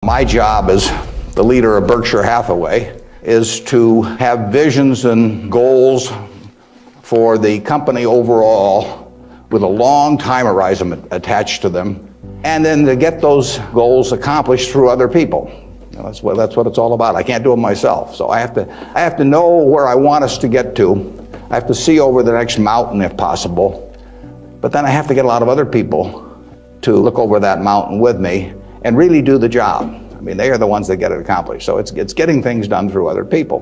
My job as the leader of Berkshire Hathaway is to have visions and goals for the company overall with a long time horizon attached to them, and then to get those goals accomplished through other people. That's what it's all about. I can't do it myself, so I have to know where I want us to get to. I have to see over the next mountain if possible, but then I have to get a lot of other people to look over that mountain with me and really do the job. I mean, they are the ones that get it accomplished. So it's getting things done through other people.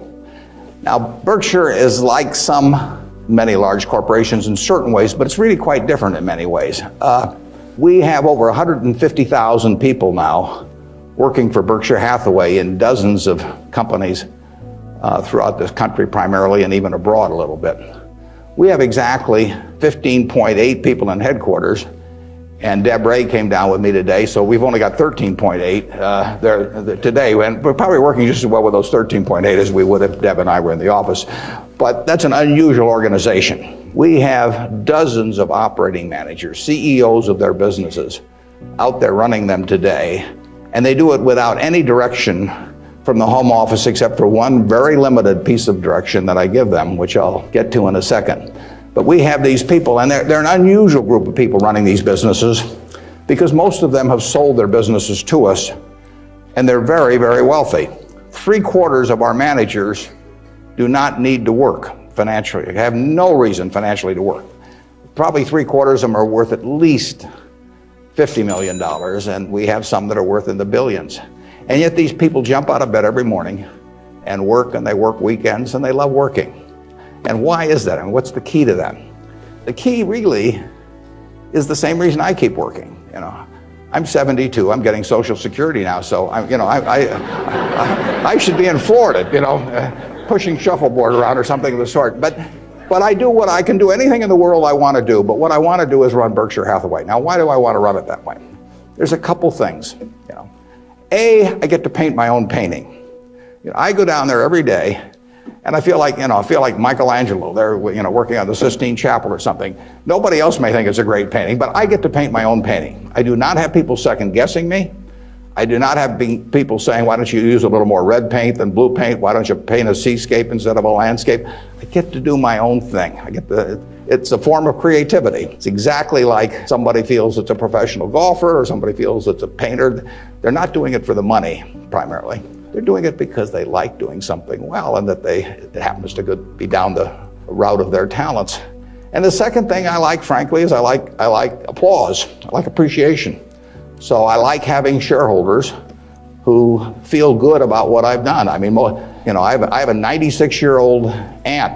Now, Berkshire is like many large corporations in certain ways, but it's really quite different in many ways. We have over 150,000 people now working for Berkshire Hathaway in dozens of companies throughout this country primarily, and even abroad a little bit. We have exactly 15.8 people in headquarters, and Deb Ray came down with me today, so we've only got 13.8 there today, and we're probably working just as well with those 13.8 as we would if Deb and I were in the office. But that's an unusual organization. We have dozens of operating managers, CEOs of their businesses, out there running them today, and they do it without any direction from the home office except for one very limited piece of direction that I give them, which I'll get to in a second. But we have these people, and they're an unusual group of people running these businesses because most of them have sold their businesses to us, and they're very, very wealthy. 3/4 of our managers do not need to work financially. They have no reason financially to work. Probably 3/4 of them are worth at least $50 million, and we have some that are worth in the billions. And yet these people jump out of bed every morning and work, and they work weekends, and they love working. And why is that? I mean, what's the key to that? The key really is the same reason I keep working. I'm 72. I'm getting Social Security now, so I should be in Florida, pushing shuffleboard around or something of the sort. But I do what I can do. Anything in the world I want to do, but what I want to do is run Berkshire Hathaway. Now, why do I want to run it that way? There's a couple things. I get to paint my own painting. I go down there every day, and I feel like Michelangelo there, working on the Sistine Chapel or something. Nobody else may think it's a great painting, but I get to paint my own painting. I do not have people second guessing me. I do not have people saying, why don't you use a little more red paint than blue paint? Why don't you paint a seascape instead of a landscape? I get to do my own thing. It's a form of creativity. It's exactly like somebody feels it's a professional golfer or somebody feels it's a painter. They're not doing it for the money, primarily. They're doing it because they like doing something well, and that it happens to be down the route of their talents. And the second thing I like, frankly, is I like applause. I like appreciation. So I like having shareholders who feel good about what I've done. I mean, I have a 96-year-old aunt,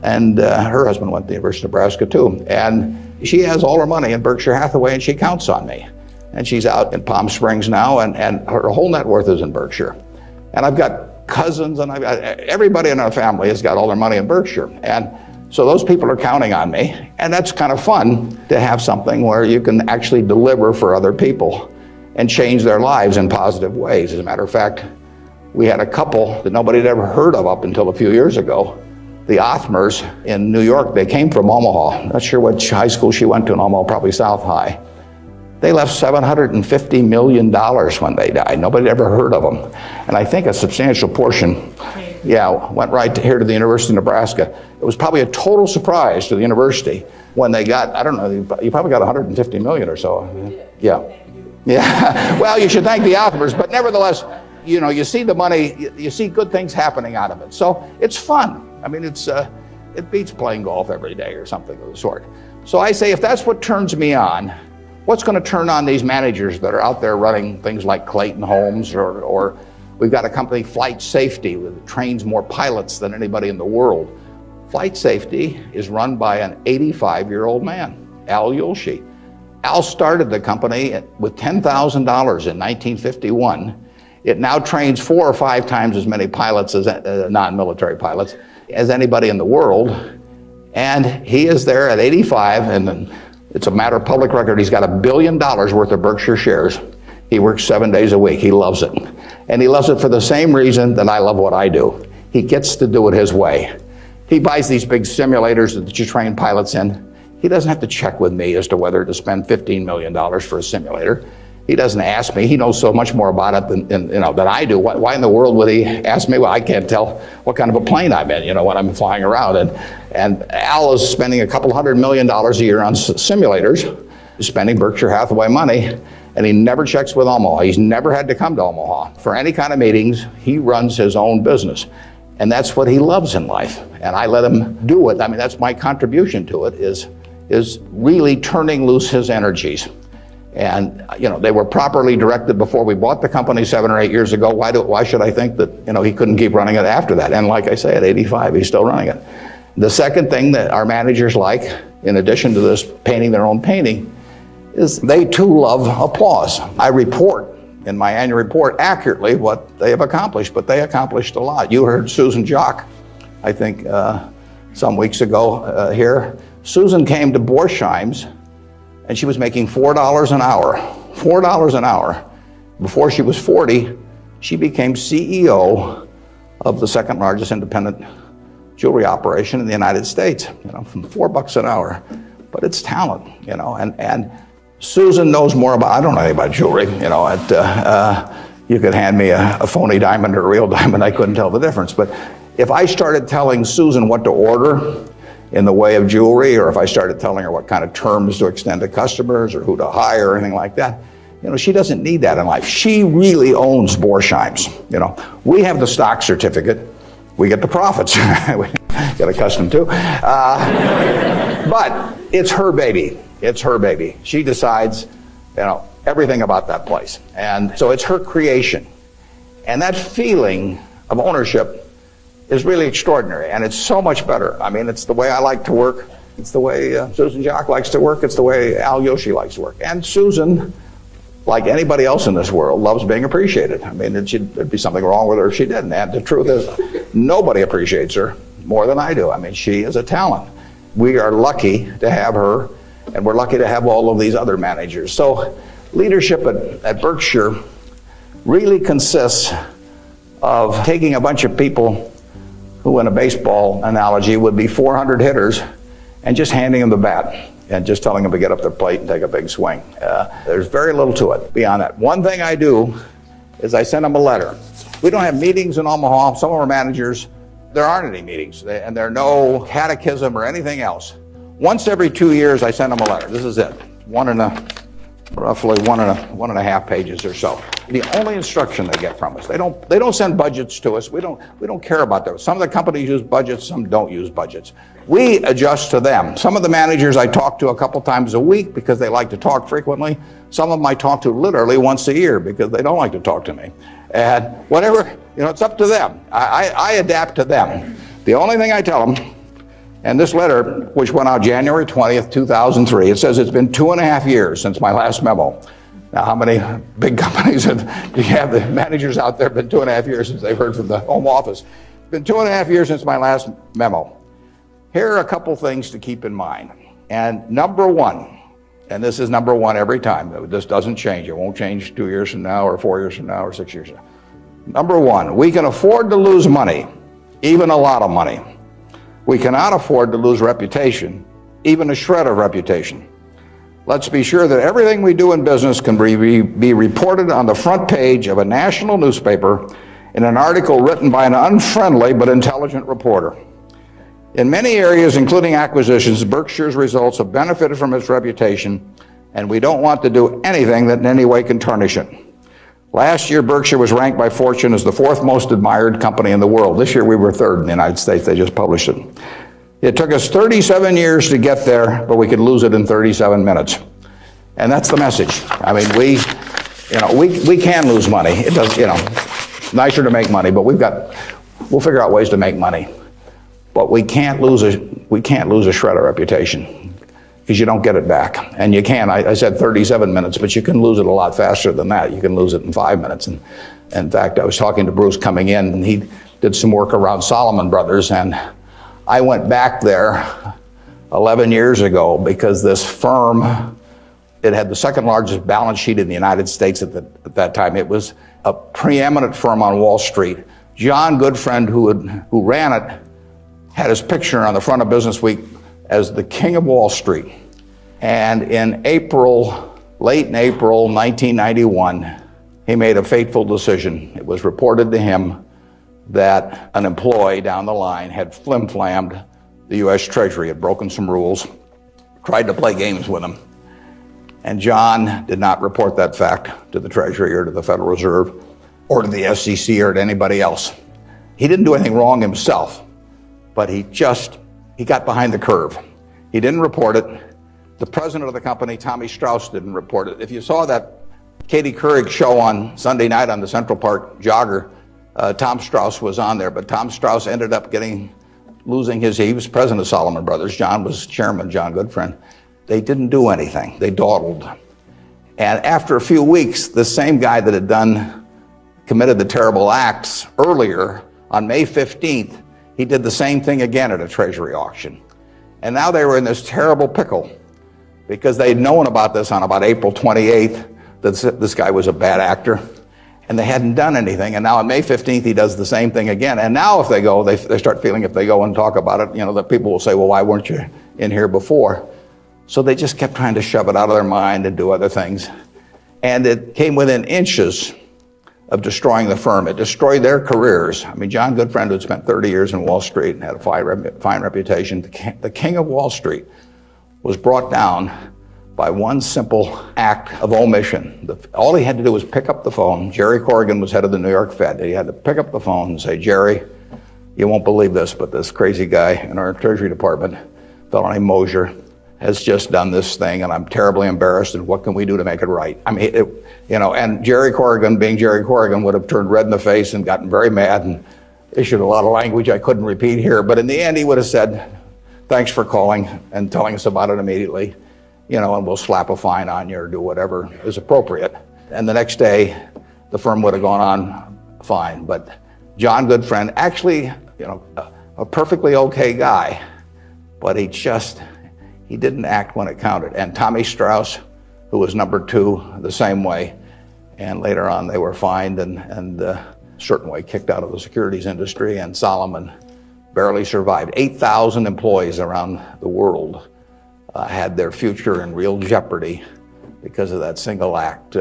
and her husband went to the University of Nebraska too, and she has all her money in Berkshire Hathaway, and she counts on me. And she's out in Palm Springs now, and her whole net worth is in Berkshire. And I've got cousins, and everybody in our family has got all their money in Berkshire. And so those people are counting on me, and that's kind of fun to have something where you can actually deliver for other people and change their lives in positive ways. As a matter of fact, we had a couple that nobody had ever heard of up until a few years ago. The Othmers in New York, they came from Omaha. Not sure which high school she went to in Omaha, probably South High. They left $750 million when they died. Nobody had ever heard of them. And I think a substantial portion, went right here to the University of Nebraska. It was probably a total surprise to the university when they got, I don't know, you probably got 150 million or so. Yeah. Well, you should thank the Othmers, but nevertheless, you see the money, you see good things happening out of it. So it's fun. I mean, it beats playing golf every day or something of the sort. So I say, if that's what turns me on, what's going to turn on these managers that are out there running things like Clayton Homes, or we've got a company, Flight Safety, that trains more pilots than anybody in the world. Flight Safety is run by an 85-year-old man, Al Yulshi. Al started the company with $10,000 in 1951. It now trains 4 or 5 times as many pilots as non-military pilots as anybody in the world. And he is there at 85, and it's a matter of public record. He's got $1 billion worth of Berkshire shares. He works 7 days a week. He loves it. And he loves it for the same reason that I love what I do. He gets to do it his way. He buys these big simulators that you train pilots in. He doesn't have to check with me as to whether to spend $15 million for a simulator. he doesn't ask me. He knows so much more about it than I do. Why in the world would he ask me? Well, I can't tell what kind of a plane I'm in, when I'm flying around. And Al is spending a couple $100 million a year on simulators, spending Berkshire Hathaway money, and he never checks with Omaha. He's never had to come to Omaha for any kind of meetings. He runs his own business. And that's what he loves in life. And I let him do it. I mean, that's my contribution to it, is really turning loose his energies. And, they were properly directed before we bought the company 7 or 8 years ago. Why should I think that, he couldn't keep running it after that? And like I say, at 85, he's still running it. The second thing that our managers like, in addition to this painting their own painting, is they too love applause. I report in my annual report accurately what they have accomplished, but they accomplished a lot. You heard Susan Jock, I think, some weeks ago here. Susan came to Borsheim's, and she was making $4 an hour. $4 an hour. Before she was 40, she became CEO of the second largest independent jewelry operation in the United States, from $4 an hour. But it's talent, and Susan knows more about, I don't know anything about jewelry, you could hand me a phony diamond or a real diamond, I couldn't tell the difference. But if I started telling Susan what to order in the way of jewelry, or if I started telling her what kind of terms to extend to customers or who to hire or anything like that, she doesn't need that in life. She really owns Borsheim's. We have the stock certificate, we get the profits. We get accustomed to. But it's her baby. It's her baby. She decides, everything about that place. And so it's her creation. And that feeling of ownership is really extraordinary. And it's so much better. I mean, it's the way I like to work. It's the way Susan Jock likes to work. It's the way Al Yoshi likes to work. And Susan, like anybody else in this world, loves being appreciated. I mean, there'd be something wrong with her if she didn't. And the truth is, nobody appreciates her more than I do. I mean, she is a talent. We are lucky to have her, and we're lucky to have all of these other managers. So leadership at Berkshire really consists of taking a bunch of people who, in a baseball analogy, would be 400 hitters, and just handing them the bat and just telling them to get up their plate and take a big swing. There's very little to it beyond that. One thing I do is I send them a letter. We don't have meetings in Omaha. Some of our managers, there aren't any meetings, and there are no catechism or anything else. Once every 2 years, I send them a letter. This is it. Roughly one and a half pages or so. The only instruction they get from us. They don't send budgets to us. We don't care about those. Some of the companies use budgets, some don't use budgets. We adjust to them. Some of the managers I talk to a couple times a week because they like to talk frequently. Some of them I talk to literally once a year because they don't like to talk to me. And whatever, it's up to them. I adapt to them. The only thing I tell them, and this letter, which went out January 20th, 2003, it says it's been 2.5 years since my last memo. Now, how many big companies do you have the managers out there? Been 2.5 years since they've heard from the home office. It's been 2.5 years since my last memo. Here are a couple things to keep in mind. And number one, and this is number one every time. This doesn't change. It won't change 2 years from now or 4 years from now or 6 years from now. Number one, we can afford to lose money, even a lot of money. We cannot afford to lose reputation, even a shred of reputation. Let's be sure that everything we do in business can be reported on the front page of a national newspaper in an article written by an unfriendly but intelligent reporter. In many areas, including acquisitions, Berkshire's results have benefited from its reputation, and we don't want to do anything that in any way can tarnish it. Last year, Berkshire was ranked by Fortune as the 4th most admired company in the world. This year, we were 3rd in the United States. They just published it. It took us 37 years to get there, but we could lose it in 37 minutes. And that's the message. I mean, we can lose money. It does, nicer to make money, but we'll figure out ways to make money. But we can't lose a shred of reputation, because you don't get it back. And you can, I said 37 minutes, but you can lose it a lot faster than that. You can lose it in 5 minutes. And in fact, I was talking to Bruce coming in, and he did some work around Salomon Brothers, and I went back there 11 years ago because this firm, it had the 2nd largest balance sheet in the United States at that time. It was a preeminent firm on Wall Street. John Goodfriend, who ran it, had his picture on the front of Business Week as the king of Wall Street. And in April late in April 1991, he made a fateful decision. It was reported to him that an employee down the line had flim-flammed the U.S. Treasury, had broken some rules, tried to play games with him. And John did not report that fact to the Treasury or to the Federal Reserve or to the SEC or to anybody else. He didn't do anything wrong himself, but he got behind the curve. He didn't report it. The president of the company, Tommy Strauss, didn't report it. If you saw that Katie Couric show on Sunday night on the Central Park Jogger, Tom Strauss was on there, but Tom Strauss ended up losing he was president of Salomon Brothers. John was chairman, John Goodfriend. They didn't do anything. They dawdled. And after a few weeks, the same guy that had committed the terrible acts earlier, on May 15th, he did the same thing again at a Treasury auction. And now they were in this terrible pickle because they'd known about this on about April 28th, that this guy was a bad actor, and they hadn't done anything. And now on May 15th, he does the same thing again. And now if they go, they start feeling if they go and talk about it, that people will say, well, why weren't you in here before? So they just kept trying to shove it out of their mind and do other things. And it came within inches of destroying the firm. It destroyed their careers. I mean, John Goodfriend, who'd spent 30 years in Wall Street and had a fine reputation, the king of Wall Street, was brought down by one simple act of omission. All he had to do was pick up the phone. Jerry Corrigan was head of the New York Fed. He had to pick up the phone and say, Jerry, you won't believe this, but this crazy guy in our Treasury Department, a fellow named Mosier, has just done this thing, and I'm terribly embarrassed, and what can we do to make it right? I mean, and Jerry Corrigan, being Jerry Corrigan, would have turned red in the face and gotten very mad and issued a lot of language I couldn't repeat here, but in the end, he would have said, thanks for calling and telling us about it immediately, and we'll slap a fine on you or do whatever is appropriate. And the next day, the firm would have gone on fine. But John Goodfriend, actually, a perfectly okay guy, but he didn't act when it counted. And Tommy Strauss, who was number two, the same way. And later on, they were fined and a certain way kicked out of the securities industry, and Salomon barely survived. 8,000 employees around the world had their future in real jeopardy because of that single act.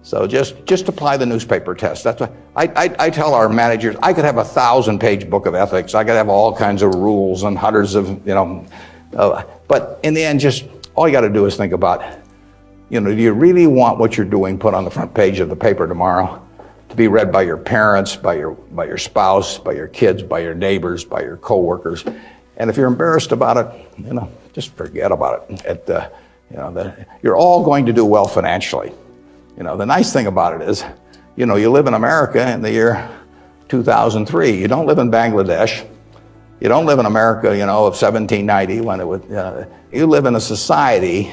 So just apply the newspaper test. That's what I tell our managers. I could have a 1,000-page book of ethics. I could have all kinds of rules and hundreds of, but in the end, just all you got to do is think about, do you really want what you're doing put on the front page of the paper tomorrow to be read by your parents, by your spouse, by your kids, by your neighbors, by your coworkers? And if you're embarrassed about it, just forget about it. You're all going to do well financially. The nice thing about it is, you live in America in the year 2003. You don't live in Bangladesh. You don't live in America, of 1790 when it would. You live in a society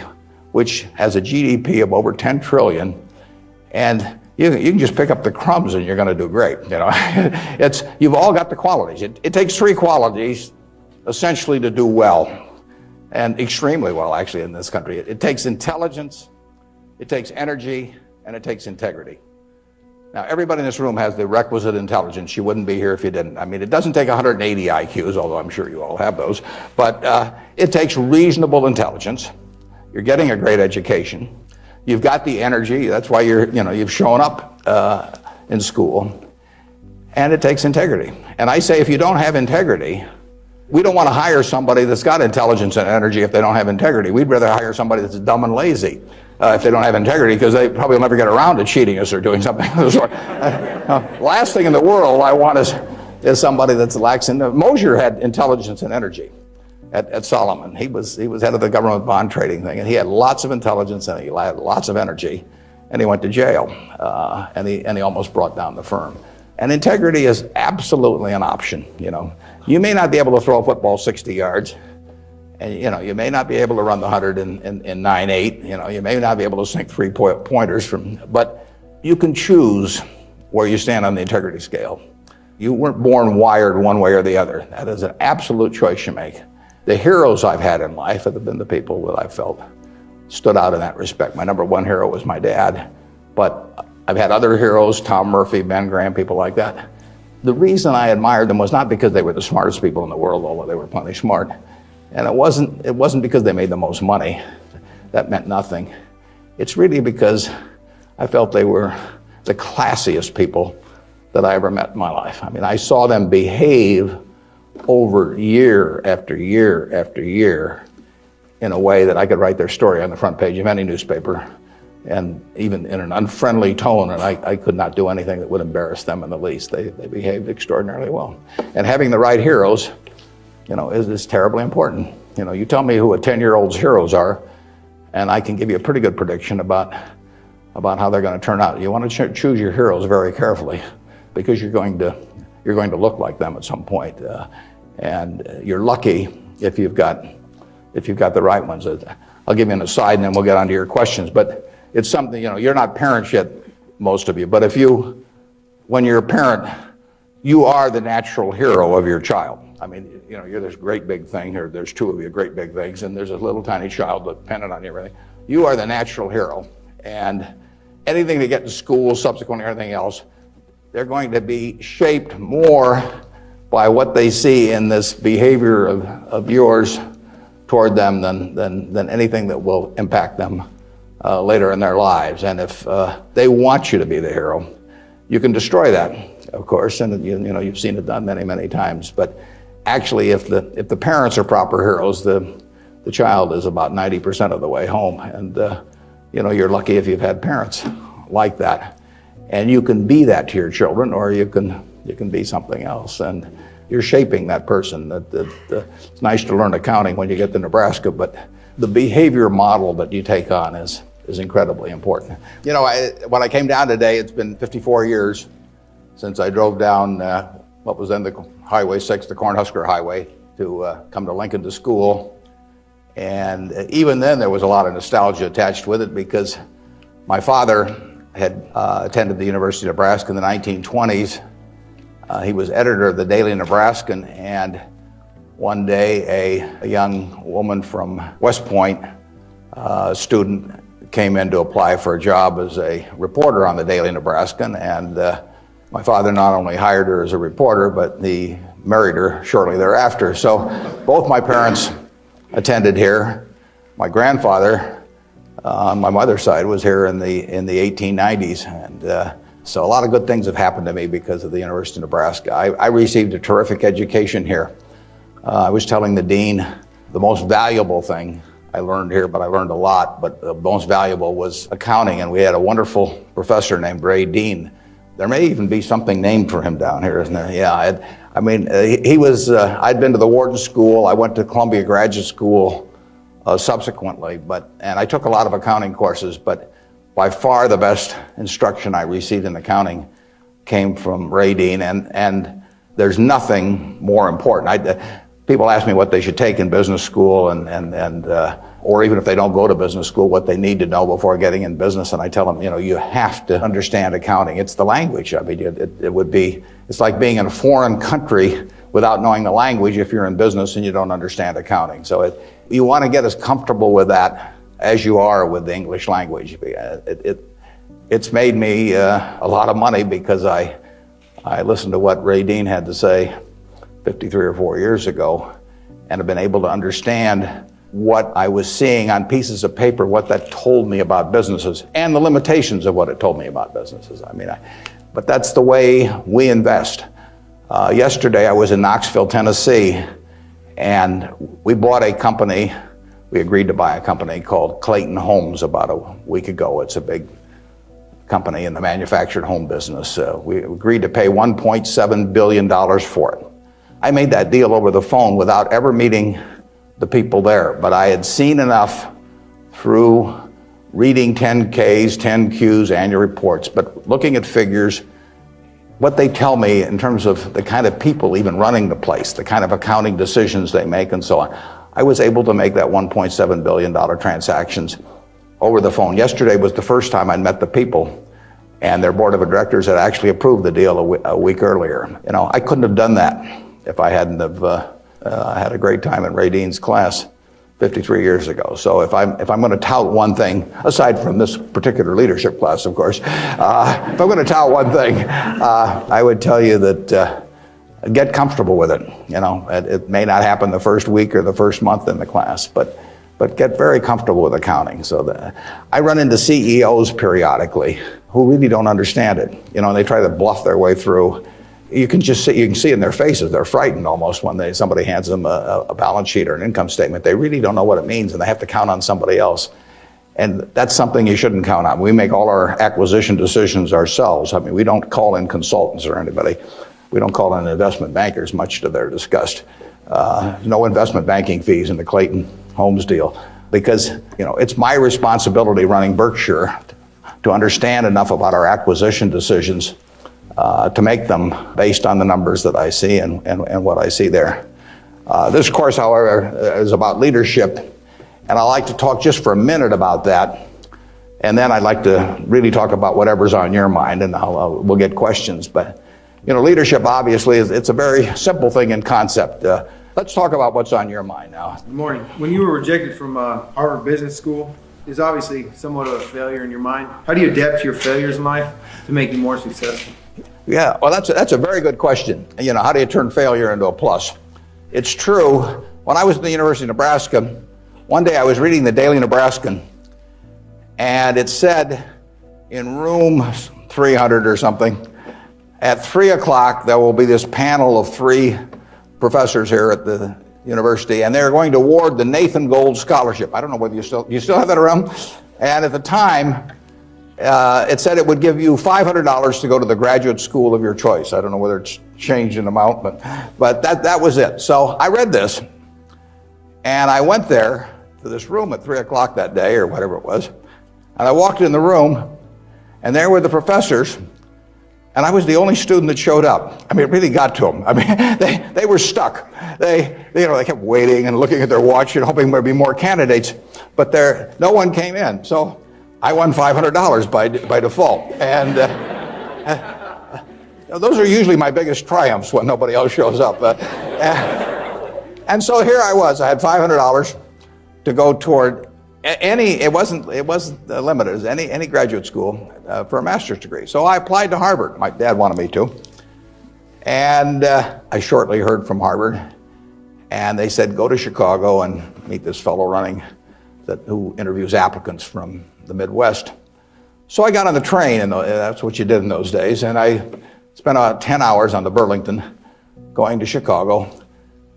which has a GDP of over 10 trillion, and you can just pick up the crumbs and you're going to do great. You've all got the qualities. It takes three qualities essentially to do well, and extremely well actually in this country. It takes intelligence, it takes energy, and it takes integrity. Now, everybody in this room has the requisite intelligence. You wouldn't be here if you didn't. I mean, it doesn't take 180 IQs, although I'm sure you all have those, but it takes reasonable intelligence. You're getting a great education. You've got the energy. That's why you've shown up in school. And it takes integrity. And I say if you don't have integrity, we don't want to hire somebody that's got intelligence and energy if they don't have integrity. We'd rather hire somebody that's dumb and lazy if they don't have integrity, because they probably will never get around to cheating us or doing something of the sort. Last thing in the world I want is somebody that's lacks in. Mosier had intelligence and energy at Salomon. He was head of the government bond trading thing, and he had lots of intelligence and he had lots of energy, and he went to jail, and he almost brought down the firm. And integrity is absolutely an option. You may not be able to throw a football 60 yards, and you may not be able to run the 100 in 9.8. You may not be able to sink three-pointers but you can choose where you stand on the integrity scale. You weren't born wired one way or the other. That is an absolute choice you make. The heroes I've had in life have been the people that I felt stood out in that respect. My number one hero was my dad, but I've had other heroes, Tom Murphy, Ben Graham, people like that. The reason I admired them was not because they were the smartest people in the world, although they were plenty smart. And it wasn't because they made the most money. That meant nothing. it's really because I felt they were the classiest people that I ever met in my life. I mean, I saw them behave over year after year after year in a way that I could write their story on the front page of any newspaper, and even in an unfriendly tone, and I could not do anything that would embarrass them in the least. They behaved extraordinarily well. And having the right heroes, is terribly important. You tell me who a 10-year-old's heroes are, and I can give you a pretty good prediction about how they're going to turn out. You want to choose your heroes very carefully, because you're going to look like them at some point, and you're lucky if you've got the right ones. I'll give you an aside, and then we'll get on to your questions. But it's something, you're not parents yet, most of you, but when you're a parent, you are the natural hero of your child. I mean, you're this great big thing, or there's two of you great big things, and there's a little tiny child dependent on you, really. You are the natural hero, and anything they get in school, subsequently everything else, they're going to be shaped more by what they see in this behavior of yours toward them than anything that will impact them later in their lives. And if they want you to be the hero, you can destroy that, of course, and you've seen it done many, many times. But actually, if the parents are proper heroes, the child is about 90% of the way home. And you're lucky if you've had parents like that. And you can be that to your children, or you can be something else. And you're shaping that person. It's nice to learn accounting when you get to Nebraska, but the behavior model that you take on is incredibly important. When I came down today, it's been 54 years since I drove down what was then the Highway 6, the Cornhusker Highway, to come to Lincoln to school. And even then, there was a lot of nostalgia attached with it, because my father had attended the University of Nebraska in the 1920s. He was editor of the Daily Nebraskan, and one day a young woman from West Point, a student, came in to apply for a job as a reporter on the Daily Nebraskan, and my father not only hired her as a reporter, but he married her shortly thereafter. So both my parents attended here. My grandfather on my mother's side was here in the 1890s, and so a lot of good things have happened to me because of the University of Nebraska. I received a terrific education here. I was telling the dean the most valuable thing I learned here, but I learned a lot, but the most valuable was accounting, and we had a wonderful professor named Ray Dean. There may even be something named for him down here, isn't there? Yeah, he was, I'd been to the Wharton School. I went to Columbia Graduate School subsequently, and I took a lot of accounting courses, but by far the best instruction I received in accounting came from Ray Dean, and there's nothing more important. People ask me what they should take in business school, or even if they don't go to business school, what they need to know before getting in business, and I tell them, you have to understand accounting. It's the language. I mean, it's like being in a foreign country without knowing the language if you're in business and you don't understand accounting. So you want to get as comfortable with that as you are with the English language. It's made me a lot of money, because I listened to what Ray Dean had to say 53 or 4 years ago, and have been able to understand what I was seeing on pieces of paper, what that told me about businesses, and the limitations of what it told me about businesses. But that's the way we invest. Yesterday I was in Knoxville, Tennessee, and we bought a company. We agreed to buy a company called Clayton Homes about a week ago. It's a big company in the manufactured home business. We agreed to pay $1.7 billion for it. I made that deal over the phone without ever meeting the people there, but I had seen enough through reading 10Ks, 10Qs, annual reports, but looking at figures, what they tell me in terms of the kind of people even running the place, the kind of accounting decisions they make and so on. I was able to make that $1.7 billion transactions over the phone. Yesterday was the first time I'd met the people, and their board of directors had actually approved the deal a week earlier. I couldn't have done that if I hadn't have had a great time in Ray Dean's class 53 years ago. So if I'm going to tout one thing, aside from this particular leadership class, of course, if I'm going to tout one thing, I would tell you that get comfortable with it. It may not happen the first week or the first month in the class, but but get very comfortable with accounting. So I run into CEOs periodically who really don't understand it. And they try to bluff their way through. You can see in their faces, they're frightened almost when somebody hands them a balance sheet or an income statement. They really don't know what it means, and they have to count on somebody else. And that's something you shouldn't count on. We make all our acquisition decisions ourselves. I mean, we don't call in consultants or anybody. We don't call in investment bankers, much to their disgust. No investment banking fees in the Clayton Homes deal, because it's my responsibility running Berkshire to understand enough about our acquisition decisions to make them based on the numbers that I see and what I see there. This course, however, is about leadership. And I'd like to talk just for a minute about that. And then I'd like to really talk about whatever's on your mind, and we'll get questions. But, leadership obviously it's a very simple thing in concept. Let's talk about what's on your mind now. Good morning. When you were rejected from Harvard Business School, there's obviously somewhat of a failure in your mind. How do you adapt to your failures in life to make you more successful? Yeah, well, that's a very good question. How do you turn failure into a plus? It's true. When I was at the University of Nebraska, one day I was reading the Daily Nebraskan, and it said in room 300 or something, at 3 o'clock there will be this panel of 3 professors here at the university, and they're going to award the Nathan Gold Scholarship. I don't know whether you still have that around. And at the time, it said it would give you $500 to go to the graduate school of your choice. I don't know whether it's changed in amount, but that was it. So I read this, and I went there to this room at 3 o'clock that day, or whatever it was, and I walked in the room, and there were the professors, and I was the only student that showed up. I mean, it really got to them. I mean, they were stuck. They kept waiting and looking at their watch and hoping there'd be more candidates, but no one came in. So I won $500 by default, and those are usually my biggest triumphs when nobody else shows up. And so here I was. I had $500 to go toward it wasn't limited as any graduate school for a master's degree. So I applied to Harvard. My dad wanted me to. And I shortly heard from Harvard, and they said, go to Chicago and meet this fellow who interviews applicants from the Midwest. So I got on the train, and that's what you did in those days, and I spent about 10 hours on the Burlington going to Chicago.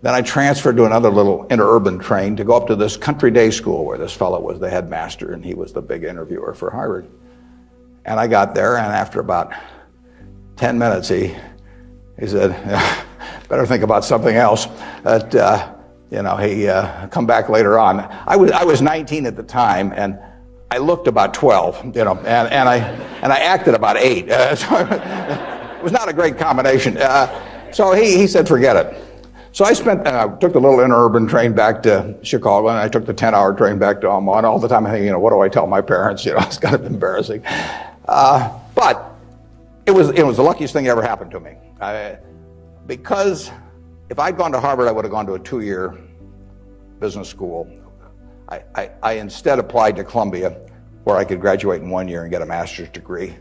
Then I transferred to another little interurban train to go up to this country day school where this fellow was the headmaster, and he was the big interviewer for Harvard. And I got there, and after about 10 minutes, he said, better think about something else. He come back later on. I was 19 at the time, and I looked about 12, and I acted about 8. So it was not a great combination. So he said, forget it. So I took the little interurban train back to Chicago, and I took the 10-hour train back to Omaha, and all the time I'm thinking, what do I tell my parents? It's kind of embarrassing. But it was the luckiest thing that ever happened to me. Because if I'd gone to Harvard, I would have gone to a 2-year business school. I instead applied to Columbia, where I could graduate in 1 year and get a master's degree.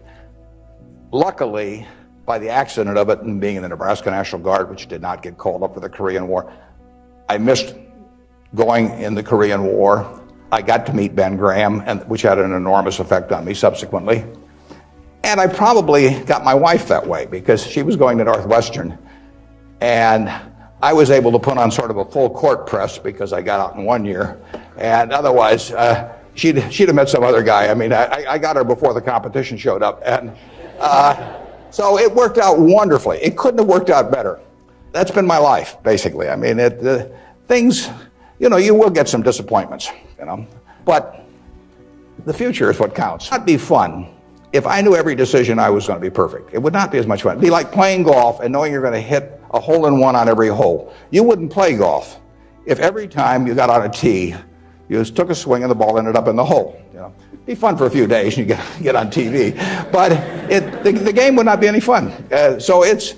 Luckily, by the accident of it and being in the Nebraska National Guard, which did not get called up for the Korean War, I missed going in the Korean War. I got to meet Ben Graham, which had an enormous effect on me subsequently. And I probably got my wife that way because she was going to Northwestern, and I was able to put on sort of a full court press because I got out in 1 year, and otherwise she'd have met some other guy. I mean, I got her before the competition showed up, and so it worked out wonderfully. It couldn't have worked out better. That's been my life, basically. I mean, things, you will get some disappointments, but the future is what counts. It'd be fun if I knew every decision I was going to be perfect. It would not be as much fun. It'd be like playing golf and knowing you're going to hit a hole-in-one on every hole. You wouldn't play golf if every time you got on a tee, you just took a swing and the ball ended up in the hole. It'd be fun for a few days and you get on TV, but the game would not be any fun. So it's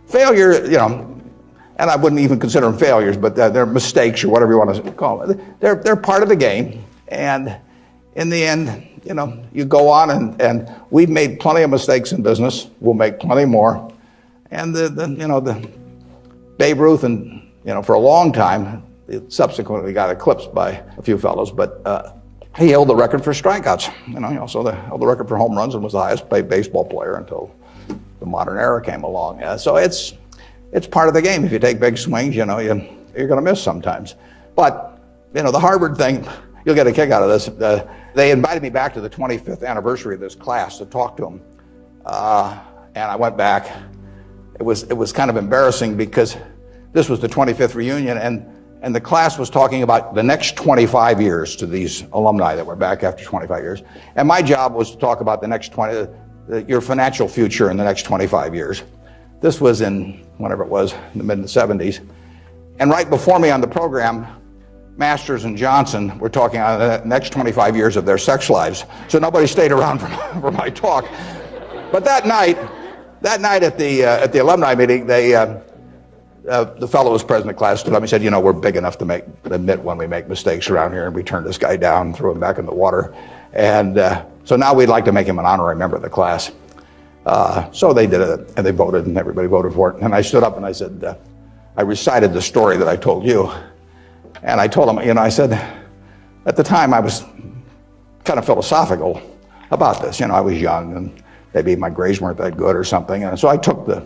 failure, and I wouldn't even consider them failures, but they're mistakes or whatever you want to call them. They're part of the game, and in the end, you go on, and we've made plenty of mistakes in business. We'll make plenty more. And the Babe Ruth, and for a long time, It subsequently got eclipsed by a few fellows, but he held the record for strikeouts. He also held the record for home runs and was the highest paid baseball player until the modern era came along. So it's part of the game. If you take big swings, you're going to miss sometimes. But the Harvard thing, you'll get a kick out of this. They invited me back to the 25th anniversary of this class to talk to them, and I went back. It was kind of embarrassing because this was the 25th reunion, and the class was talking about the next 25 years to these alumni that were back after 25 years. And my job was to talk about the next your financial future in the next 25 years. This was in, whenever it was, in the mid-70s. And right before me on the program, Masters and Johnson were talking on the next 25 years of their sex lives. So nobody stayed around for my talk. But that night at the alumni meeting, the fellow who was president of the class stood up and said, we're big enough to admit when we make mistakes around here, and we turned this guy down and threw him back in the water. And so now we'd like to make him an honorary member of the class. So they did it, and they voted, and everybody voted for it. And I stood up and I said, I recited the story that I told you. And I told him, I said, at the time I was kind of philosophical about this. I was young, and maybe my grades weren't that good or something. And so I took the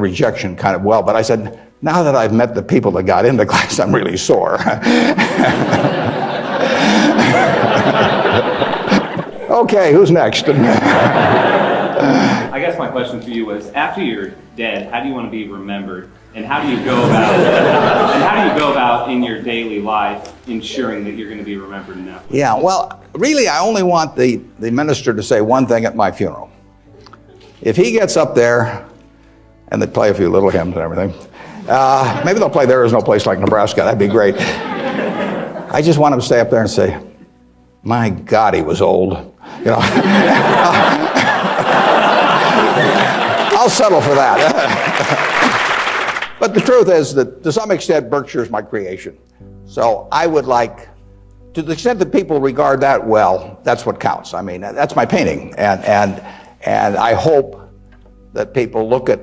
rejection kind of well, but I said, now that I've met the people that got into class, I'm really sore. Okay, who's next? I guess my question for you was, after you're dead, how do you want to be remembered? And how do you go about in your daily life ensuring that you're going to be remembered enough? Yeah, well, really, I only want the minister to say one thing at my funeral. If he gets up there, and they play a few little hymns and everything. Maybe they'll play There Is No Place Like Nebraska. That'd be great. I just want him to stay up there and say, my God, he was old. I'll settle for that. But the truth is that to some extent, Berkshire is my creation. So I would like, to the extent that people regard that well, that's what counts. I mean, that's my painting. And I hope that people look at,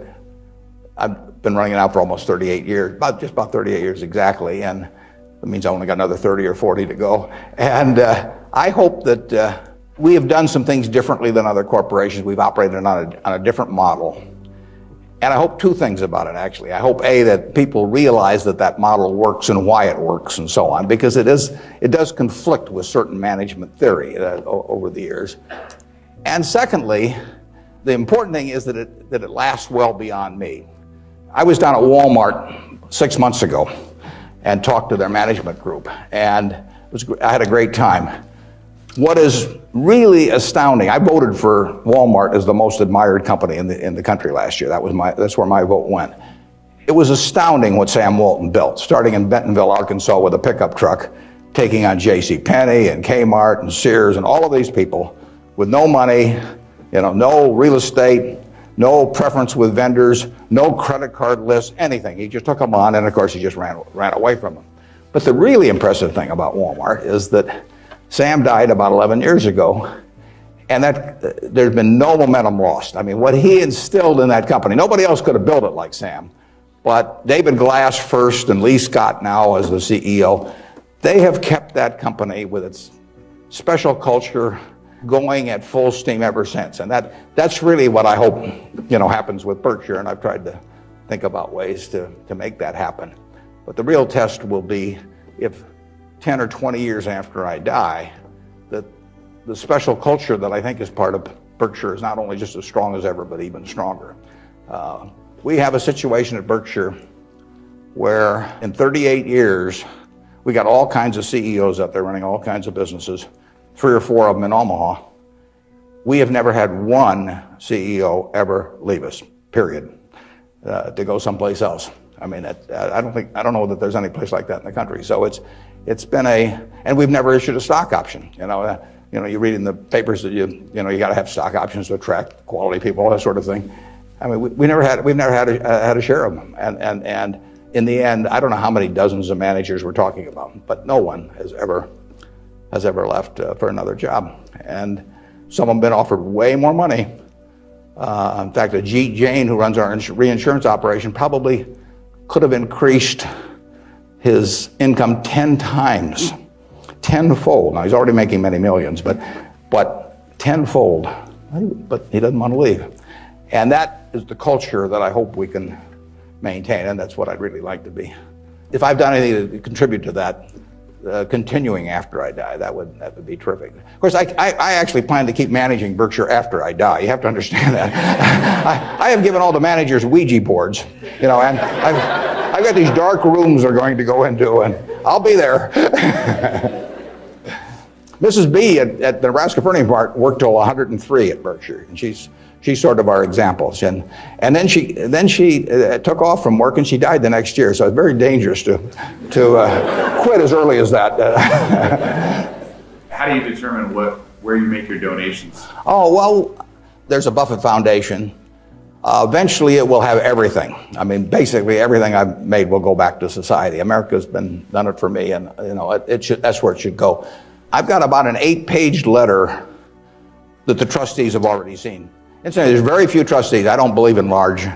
I've been running it out for almost 38 years, just about 38 years exactly, and that means I only got another 30 or 40 to go. And I hope that we have done some things differently than other corporations. We've operated on a different model. And I hope two things about it, actually. I hope, A, that people realize that model works and why it works and so on, because it does conflict with certain management theory over the years. And secondly, the important thing is that it lasts well beyond me. I was down at Walmart 6 months ago and talked to their management group, and I had a great time. What is really astounding, I voted for Walmart as the most admired company in the country last year. That's where my vote went. It was astounding what Sam Walton built, starting in Bentonville, Arkansas with a pickup truck, taking on JCPenney and Kmart and Sears and all of these people with no money, no real estate, no preference with vendors, no credit card list, anything. He just took them on, and of course he just ran away from them. But the really impressive thing about Walmart is that Sam died about 11 years ago, and that there's been no momentum lost. I mean, what he instilled in that company, nobody else could have built it like Sam, but David Glass first and Lee Scott now as the CEO, they have kept that company with its special culture going at full steam ever since. And that's really what I hope happens with Berkshire, and I've tried to think about ways to make that happen. But the real test will be if 10 or 20 years after I die, that the special culture that I think is part of Berkshire is not only just as strong as ever, but even stronger. We have a situation at Berkshire where in 38 years, we got all kinds of CEOs out there running all kinds of businesses, 3 or 4 of them in Omaha. We have never had one CEO ever leave us, period, to go someplace else. I mean, I don't know that there's any place like that in the country. So it's been and we've never issued a stock option. You read in the papers that you got to have stock options to attract quality people, that sort of thing. I mean, we've never had a share of them. And in the end, I don't know how many dozens of managers we're talking about, but no one has ever left for another job. And some of them have been offered way more money. In fact, Ajit Jain, who runs our reinsurance operation, probably could have increased his income 10 times, tenfold. Now, he's already making many millions, but tenfold. But he doesn't want to leave. And that is the culture that I hope we can maintain, and that's what I'd really like to be. If I've done anything to contribute to that, continuing after I die, that would be terrific. Of course, I actually plan to keep managing Berkshire after I die. You have to understand that. I have given all the managers Ouija boards, and I've got these dark rooms they're going to go into, and I'll be there. Mrs. B at the Nebraska Furniture Mart worked till 103 at Berkshire, and she's sort of our examples. And then she took off from work and she died the next year. So it's very dangerous to quit as early as that. How do you determine where you make your donations? Oh, well, there's a Buffett Foundation. Eventually it will have everything. I mean, basically everything I've made will go back to society. America's done it for me, and that's where it should go. I've got about an 8-page letter that the trustees have already seen. Incidentally, there's very few trustees. I don't believe in large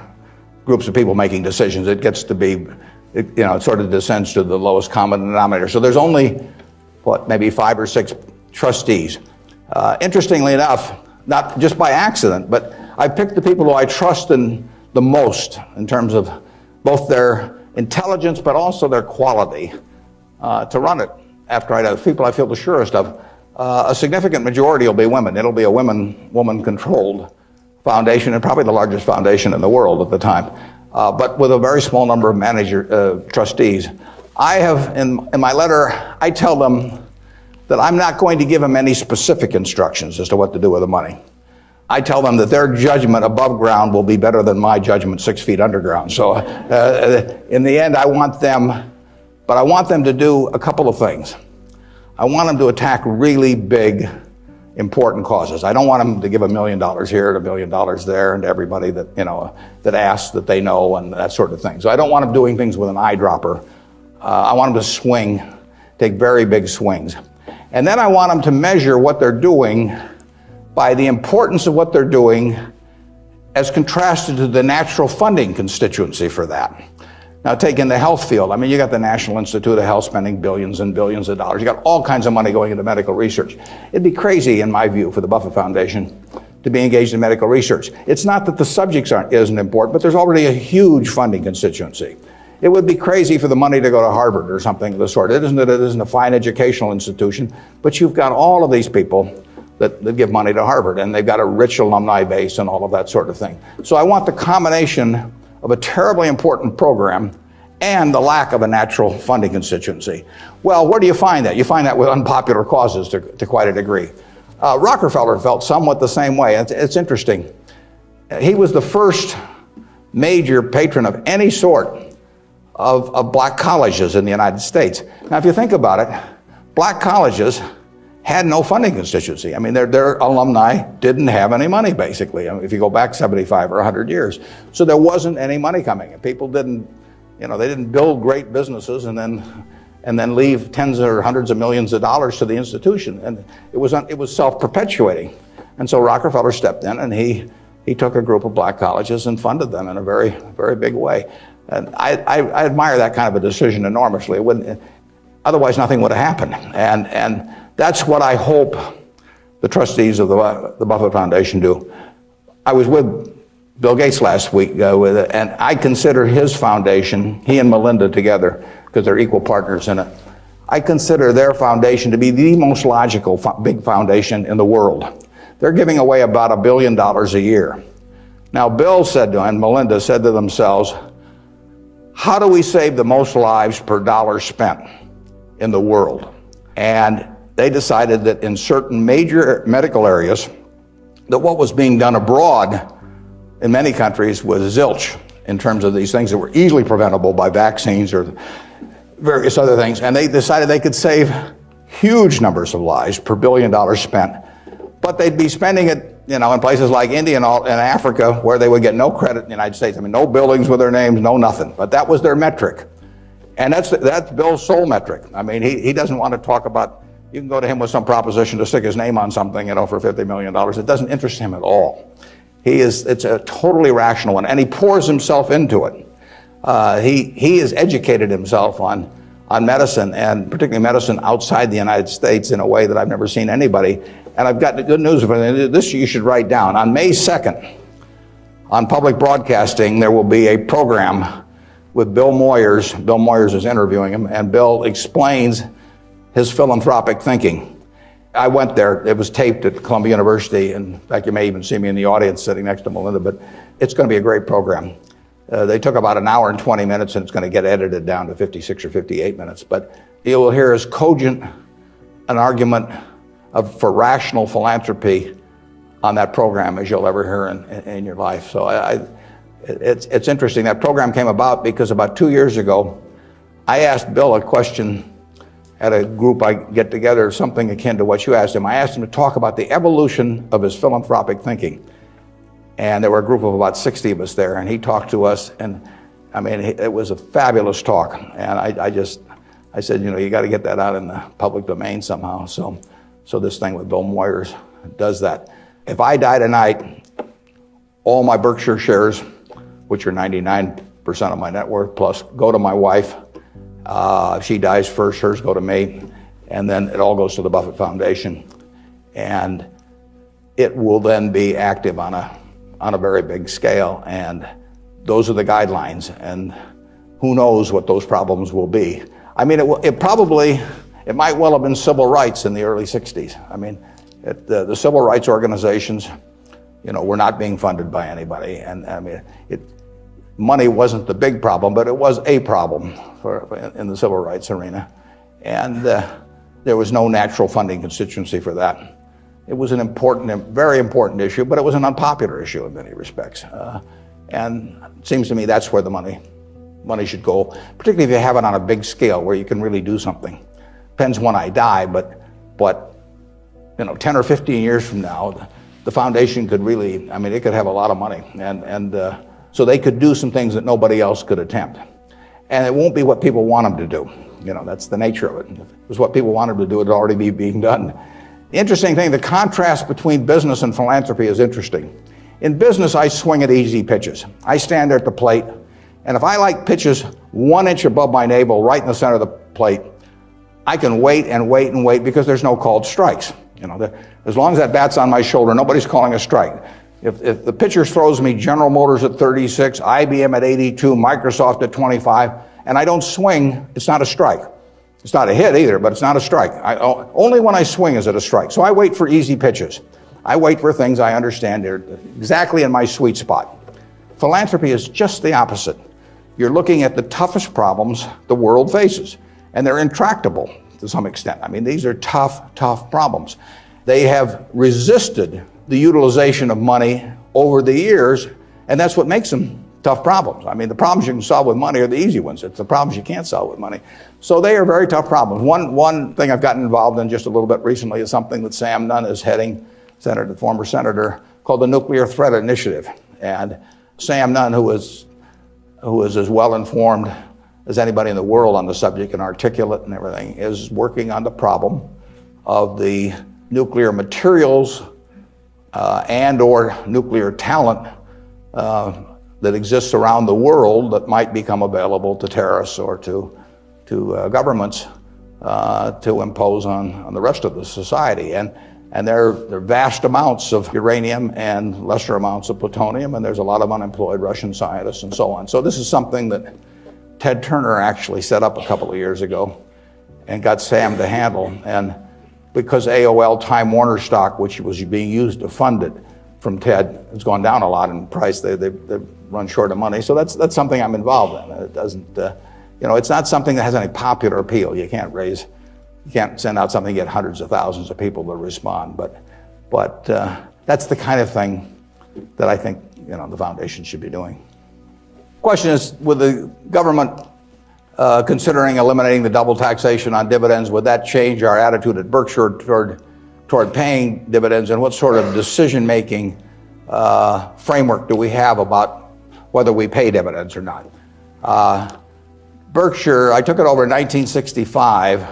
groups of people making decisions. It gets to be, it sort of descends to the lowest common denominator. So there's only, maybe 5 or 6 trustees. Interestingly enough, not just by accident, but I picked the people who I trust in the most in terms of both their intelligence but also their quality to run it after I die. The people I feel the surest of. A significant majority will be women. It'll be a woman-controlled foundation, and probably the largest foundation in the world at the time, but with a very small number of trustees. I have, in my letter, I tell them that I'm not going to give them any specific instructions as to what to do with the money. I tell them that their judgment above ground will be better than my judgment 6 feet underground. So in the end, I want them to do a couple of things. I want them to attack really big, important causes. I don't want them to give $1 million here and $1 million there and to everybody that asks that they know and that sort of thing. So I don't want them doing things with an eyedropper. I want them to take very big swings. And then I want them to measure what they're doing by the importance of what they're doing as contrasted to the natural funding constituency for that. Now, take in the health field. I mean, you got the National Institute of Health spending billions and billions of dollars. You got all kinds of money going into medical research. It'd be crazy, in my view, for the Buffett Foundation to be engaged in medical research. It's not that the subjects isn't important, but there's already a huge funding constituency. It would be crazy for the money to go to Harvard or something of the sort. It isn't a fine educational institution, but you've got all of these people that give money to Harvard, and they've got a rich alumni base and all of that sort of thing. So I want the combination of a terribly important program and the lack of a natural funding constituency. Well, where do you find that? You find that with unpopular causes to quite a degree. Rockefeller felt somewhat the same way. It's interesting. He was the first major patron of any sort of black colleges in the United States. Now, if you think about it, black colleges had no funding constituency. I mean, their alumni didn't have any money, basically, if you go back 75 or 100 years. So there wasn't any money coming, and people didn't build great businesses and then leave tens or hundreds of millions of dollars to the institution. And it was self-perpetuating. And so Rockefeller stepped in, and he took a group of black colleges and funded them in a very, very big way. And I admire that kind of a decision enormously. Otherwise, nothing would have happened. And that's what I hope the trustees of the Buffett Foundation do. I was with Bill Gates last week, and I consider his foundation, he and Melinda together, because they're equal partners in it, I consider their foundation to be the most logical big foundation in the world. They're giving away about $1 billion a year. Now, Bill and Melinda said to themselves, how do we save the most lives per dollar spent in the world? And they decided that in certain major medical areas, that what was being done abroad in many countries was zilch in terms of these things that were easily preventable by vaccines or various other things. And they decided they could save huge numbers of lives per $1 billion spent, but they'd be spending it, in places like India and Africa, where they would get no credit in the United States. I mean, no buildings with their names, no nothing. But that was their metric. And that's Bill's sole metric. I mean, he doesn't want to talk about, you can go to him with some proposition to stick his name on something, for $50 million. It doesn't interest him at all. It's a totally rational one, and he pours himself into it. He has educated himself on on medicine, and particularly medicine outside the United States, in a way that I've never seen anybody. And I've got the good news for you. This you should write down. On May 2nd, on public broadcasting, there will be a program with Bill Moyers. Bill Moyers is interviewing him, and Bill explains his philanthropic thinking. I went there. It was taped at Columbia University. In fact, you may even see me in the audience sitting next to Melinda, but it's going to be a great program. They took about an hour and 20 minutes, and it's going to get edited down to 56 or 58 minutes. But you will hear as cogent an argument for rational philanthropy on that program as you'll ever hear in your life. So it's interesting. That program came about because about 2 years ago, I asked Bill a question at a group I get together, something akin to what you asked him. I asked him to talk about the evolution of his philanthropic thinking. And there were a group of about 60 of us there, and he talked to us, and I mean, it was a fabulous talk. And I said, you know, you got to get that out in the public domain somehow. So this thing with Bill Moyers does that. If I die tonight, all my Berkshire shares, which are 99% of my net worth plus, go to my wife. If she dies first, hers go to me, and then it all goes to the Buffett Foundation, and it will then be active on a very big scale. And those are the guidelines, and who knows what those problems will be. I mean, it might well have been civil rights in the early 60s. I mean, the civil rights organizations, you know, were not being funded by anybody, and I mean, money wasn't the big problem, but it was a problem in the civil rights arena. And there was no natural funding constituency for that. It was an important, very important issue, but it was an unpopular issue in many respects. And it seems to me that's where the money should go, particularly if you have it on a big scale where you can really do something. Depends when I die, but you know, 10 or 15 years from now, the foundation could really, I mean, it could have a lot of money. And so they could do some things that nobody else could attempt. And it won't be what people want them to do. You know, that's the nature of it. If it was what people wanted to do, it'd already be being done. The interesting thing, the contrast between business and philanthropy is interesting. In business, I swing at easy pitches. I stand there at the plate, and if I like pitches 1 inch above my navel, right in the center of the plate, I can wait and wait and wait because there's no called strikes. You know, as long as that bat's on my shoulder, nobody's calling a strike. If the pitcher throws me General Motors at 36, IBM at 82, Microsoft at 25, and I don't swing, it's not a strike. It's not a hit either, but it's not a strike. Only when I swing is it a strike. So I wait for easy pitches. I wait for things I understand are exactly in my sweet spot. Philanthropy is just the opposite. You're looking at the toughest problems the world faces, and they're intractable to some extent. I mean, these are tough problems. They have resisted the utilization of money over the years, and that's what makes them tough problems. I mean, the problems you can solve with money are the easy ones. It's the problems you can't solve with money. So they are very tough problems. One thing I've gotten involved in just a little bit recently is something that Sam Nunn is heading, the former senator, called the Nuclear Threat Initiative. And Sam Nunn, who is as well informed as anybody in the world on the subject and articulate and everything, is working on the problem of the nuclear materials and or nuclear talent that exists around the world that might become available to terrorists or to governments to impose on the rest of the society. And there are vast amounts of uranium and lesser amounts of plutonium, and there's a lot of unemployed Russian scientists and so on. So this is something that Ted Turner actually set up a couple of years ago and got Sam to handle. And because AOL Time Warner stock, which was being used to fund it from Ted, has gone down a lot in price. They've run short of money. So that's something I'm involved in. It doesn't, it's not something that has any popular appeal. You can't send out something and get hundreds of thousands of people to respond. But that's the kind of thing that I think the foundation should be doing. Question is, with the government considering eliminating the double taxation on dividends, would that change our attitude at Berkshire toward paying dividends, and what sort of decision-making framework do we have about whether we pay dividends or not? Berkshire, I took it over in 1965,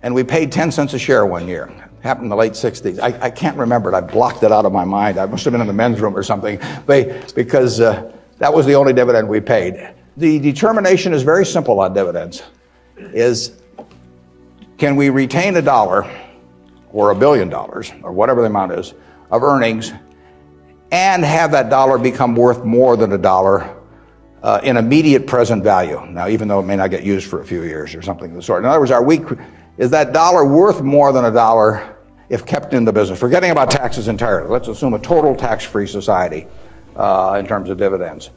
and we paid 10 cents a share one year. It happened in the late 60s. I can't remember it. I blocked it out of my mind. I must have been in the men's room or something, because that was the only dividend we paid. The determination is very simple on dividends. is, can we retain $1 or $1 billion or whatever the amount is of earnings and have that dollar become worth more than $1 in immediate present value? Now, even though it may not get used for a few years or something of the sort. In other words, is that dollar worth more than $1 if kept in the business? Forgetting about taxes entirely. Let's assume a total tax-free society in terms of dividends.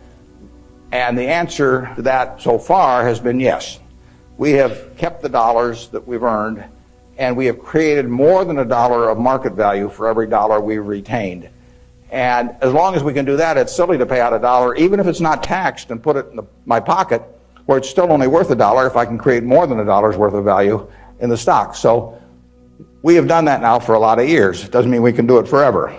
And the answer to that so far has been yes. We have kept the dollars that we've earned, and we have created more than $1 of market value for every dollar we've retained. And as long as we can do that, it's silly to pay out $1, even if it's not taxed, and put it in my pocket, where it's still only worth $1 if I can create more than $1 worth of value in the stock. So we have done that now for a lot of years. It doesn't mean we can do it forever,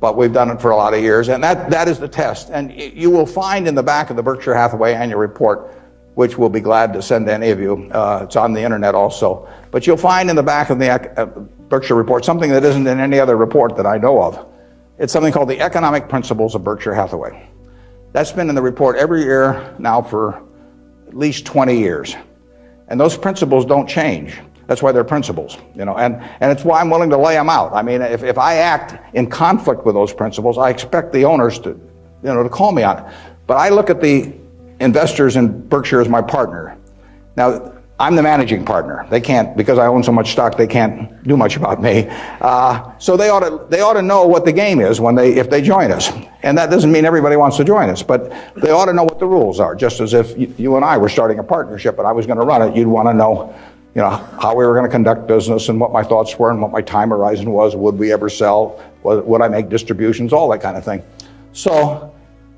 but we've done it for a lot of years, and that is the test. And you will find in the back of the Berkshire Hathaway annual report, which we'll be glad to send to any of you. It's on the internet also. But you'll find in the back of the Berkshire report something that isn't in any other report that I know of. It's something called the Economic Principles of Berkshire Hathaway. That's been in the report every year now for at least 20 years. And those principles don't change. That's why they're principles, and it's why I'm willing to lay them out. I mean, if I act in conflict with those principles, I expect the owners to call me on it. But I look at the investors in Berkshire as my partner. Now, I'm the managing partner. They can't, because I own so much stock, they can't do much about me. So they ought to know what the game is if they join us. And that doesn't mean everybody wants to join us, but they ought to know what the rules are. Just as if you and I were starting a partnership and I was going to run it, you'd want to know, how we were going to conduct business and what my thoughts were and what my time horizon was. Would we ever sell? Would I make distributions? All that kind of thing. So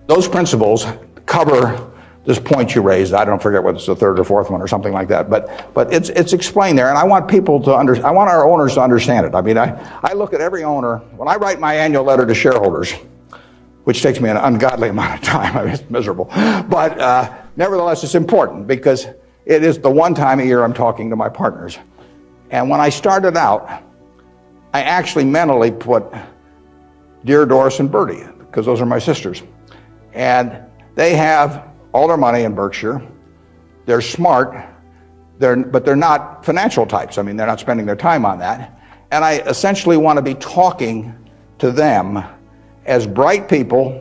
those principles cover this point you raised. I don't forget whether it's the third or fourth one or something like that, but it's explained there, and I want people to I want our owners to understand it. I mean, I look at every owner when I write my annual letter to shareholders, which takes me an ungodly amount of time. I mean, it's miserable, but nevertheless, it's important because it is the one time a year I'm talking to my partners. And when I started out, I actually mentally put Dear Doris and Bertie, because those are my sisters, and they have all their money in Berkshire. They're smart, but they're not financial types. I mean, they're not spending their time on that. And I essentially want to be talking to them as bright people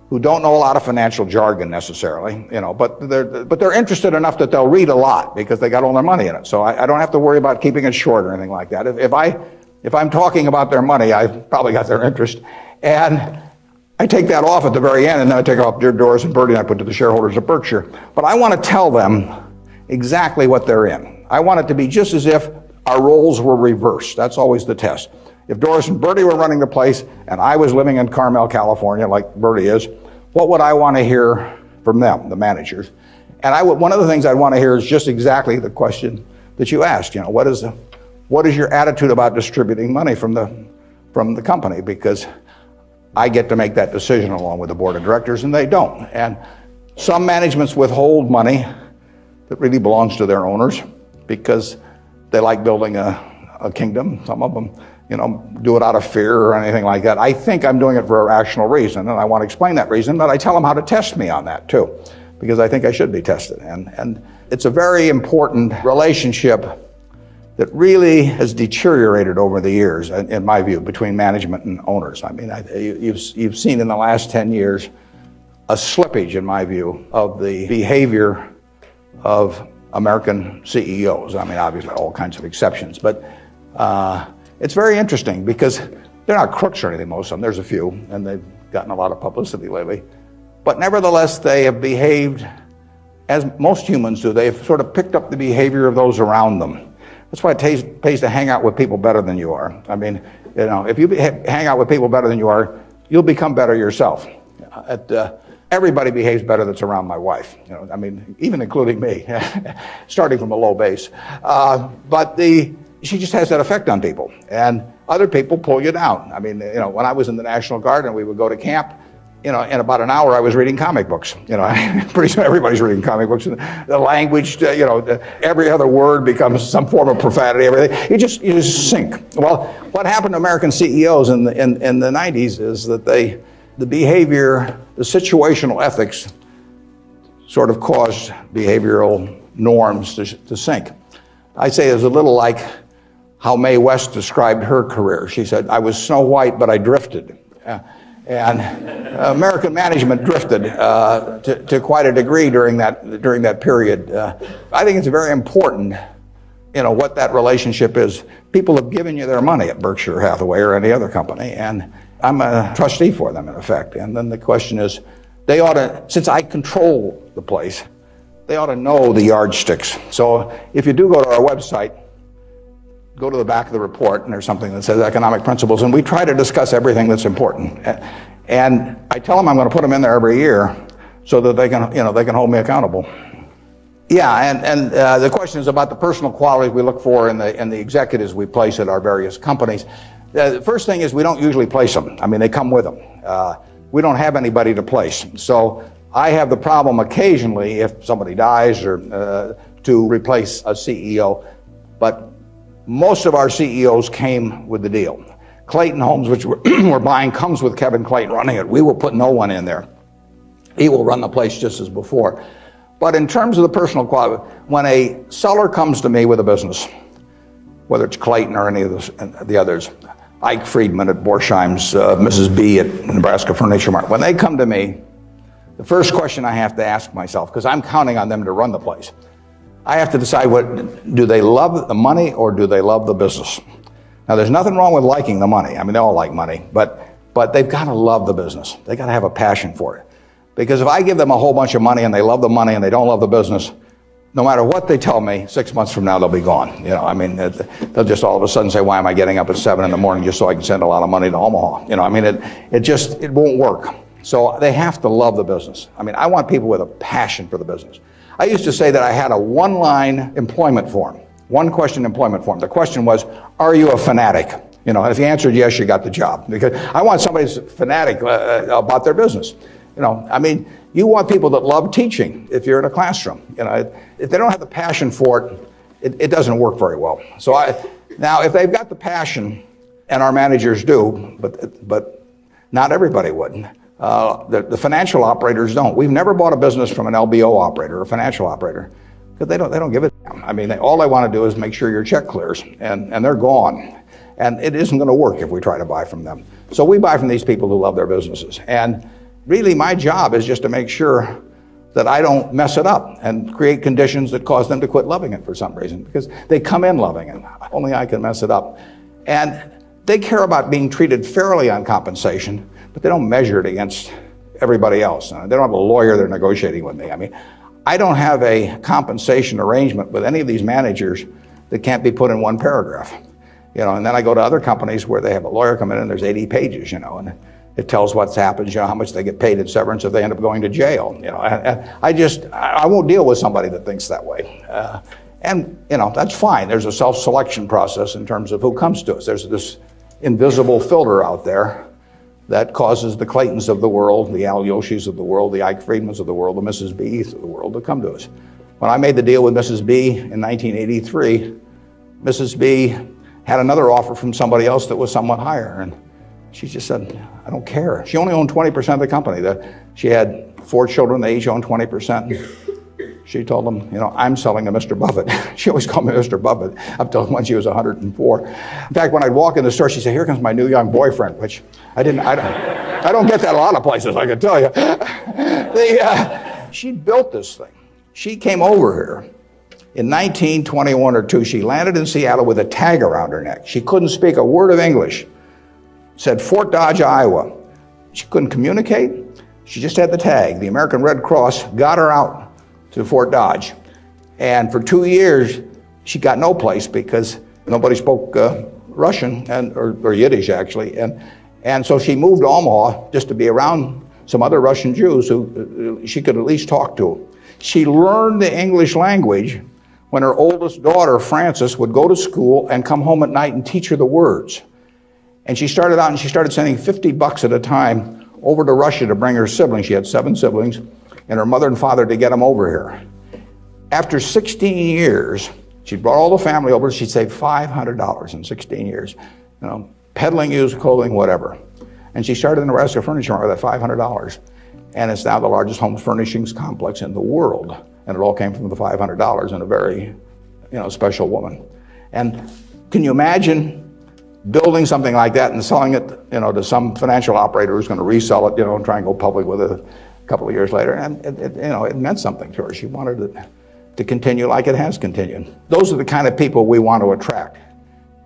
who don't know a lot of financial jargon necessarily, but they're interested enough that they'll read a lot because they got all their money in it. So I don't have to worry about keeping it short or anything like that. If I'm talking about their money, I've probably got their interest. And I take that off at the very end, and then I take off Dear Doris and Bertie, and I put to the shareholders of Berkshire. But I want to tell them exactly what they're in. I want it to be just as if our roles were reversed. That's always the test. If Doris and Bertie were running the place, and I was living in Carmel, California, like Bertie is, what would I want to hear from them, the managers? And one of the things I'd want to hear is just exactly the question that you asked. What is your attitude about distributing money from the company? Because I get to make that decision along with the board of directors, and they don't. And some managements withhold money that really belongs to their owners because they like building a kingdom. Some of them, do it out of fear or anything like that. I think I'm doing it for a rational reason, and I want to explain that reason, but I tell them how to test me on that too, because I think I should be tested. And it's a very important relationship that really has deteriorated over the years, in my view, between management and owners. I mean, you've seen in the last 10 years a slippage, in my view, of the behavior of American CEOs. I mean, obviously all kinds of exceptions, but it's very interesting because they're not crooks or anything, most of them. There's a few, and they've gotten a lot of publicity lately. But nevertheless, they have behaved as most humans do. They've sort of picked up the behavior of those around them. That's why it pays to hang out with people better than you are. I mean, if you hang out with people better than you are, you'll become better yourself. Everybody behaves better that's around my wife. I mean, even including me, starting from a low base. But she just has that effect on people, and other people pull you down. I mean, when I was in the National Guard and we would go to camp, in about an hour I was reading comic books. Pretty soon everybody's reading comic books. And the language, every other word becomes some form of profanity. Everything. You just sink. Well, what happened to American CEOs in the 90s is that the behavior, the situational ethics, sort of caused behavioral norms to sink. I say it's a little like how Mae West described her career. She said, I was Snow White, but I drifted. And American management drifted to quite a degree during that period. I think it's very important, what that relationship is. People have given you their money at Berkshire Hathaway or any other company, and I'm a trustee for them, in effect. And then the question is, they ought to, since I control the place, they ought to know the yardsticks. So if you do go to our website, go to the back of the report, and there's something that says economic principles, and we try to discuss everything that's important. And I tell them I'm going to put them in there every year so that they can hold me accountable. Yeah, and the question is about the personal qualities we look for in the executives we place at our various companies. The first thing is we don't usually place them. I mean, they come with them. We don't have anybody to place. So I have the problem occasionally, if somebody dies, or to replace a CEO. But most of our CEOs came with the deal. Clayton Homes, which we're buying, comes with Kevin Clayton running it. We will put no one in there. He will run the place just as before. But in terms of the personal quality, when a seller comes to me with a business, whether it's Clayton or any of the others, Ike Friedman at Borsheim's, Mrs. B at Nebraska Furniture Mart, when they come to me, the first question I have to ask myself, because I'm counting on them to run the place, I have to decide, do they love the money or do they love the business? Now, there's nothing wrong with liking the money. I mean, they all like money, but they've got to love the business. They got to have a passion for it. Because if I give them a whole bunch of money and they love the money and they don't love the business, no matter what they tell me, 6 months from now they'll be gone. They'll just all of a sudden say, why am I getting up at 7 in the morning just so I can send a lot of money to Omaha? It won't work. So they have to love the business. I want people with a passion for the business. I used to say that I had a one-line employment form, one-question employment form. The question was, are you a fanatic? If you answered yes, you got the job. Because I want somebody who's fanatic about their business. You want people that love teaching if you're in a classroom. If they don't have the passion for it doesn't work very well. So now, if they've got the passion, and our managers do, but not everybody would. The financial operators don't. We've never bought a business from an LBO operator, a financial operator, because they don't give a damn. All they want to do is make sure your check clears, and they're gone. And it isn't going to work if we try to buy from them. So we buy from these people who love their businesses. And really, my job is just to make sure that I don't mess it up and create conditions that cause them to quit loving it for some reason, because they come in loving it. Only I can mess it up. And they care about being treated fairly on compensation, but they don't measure it against everybody else. They don't have a lawyer they're negotiating with me. I don't have a compensation arrangement with any of these managers that can't be put in one paragraph. And then I go to other companies where they have a lawyer come in and there's 80 pages, and it tells what's happened, how much they get paid in severance if they end up going to jail. I won't deal with somebody that thinks that way. That's fine. There's a self-selection process in terms of who comes to us. There's this invisible filter out there that causes the Claytons of the world, the Al Yoshis of the world, the Ike Friedmans of the world, the Mrs. B's of the world to come to us. When I made the deal with Mrs. B in 1983, Mrs. B had another offer from somebody else that was somewhat higher. And she just said, I don't care. She only owned 20% of the company. She had 4 children, they each owned 20%. She told them, I'm selling to Mr. Buffett. She always called me Mr. Buffett up till when she was 104. In fact, when I'd walk in the store, she'd say, here comes my new young boyfriend, which I don't get that a lot of places, I can tell you. She built this thing. She came over here in 1921 or 2. She landed in Seattle with a tag around her neck. She couldn't speak a word of English. Said Fort Dodge, Iowa. She couldn't communicate. She just had the tag. The American Red Cross got her out to Fort Dodge. And for 2 years, she got no place because nobody spoke Russian, or Yiddish actually. And so she moved to Omaha just to be around some other Russian Jews who she could at least talk to. She learned the English language when her oldest daughter, Frances, would go to school and come home at night and teach her the words. And she started out and she started sending $50 at a time over to Russia to bring her siblings. She had 7 siblings, and her mother and father to get them over here. After 16 years, she brought all the family over. She'd saved $500 in 16 years, peddling used clothing, whatever. And she started the Nebraska Furniture Mart with that $500. And it's now the largest home furnishings complex in the world. And it all came from the $500 in a very special woman. And can you imagine building something like that and selling it, to some financial operator who's going to resell it, and try and go public with it a couple of years later? And it meant something to her. She wanted it to continue like it has continued. Those are the kind of people we want to attract.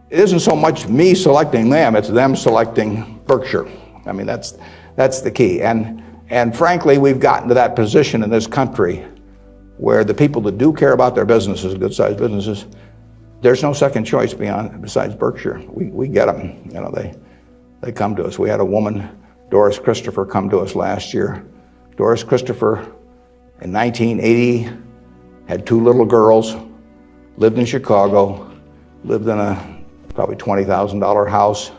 It isn't so much me selecting them, it's them selecting Berkshire. I mean, that's the key. And frankly, we've gotten to that position in this country where the people that do care about their businesses, good-sized businesses, there's no second choice besides Berkshire. We get them. They come to us. We had a woman, Doris Christopher, come to us last year. Doris Christopher, in 1980, had 2 little girls, lived in Chicago, lived in a probably $20,000 house,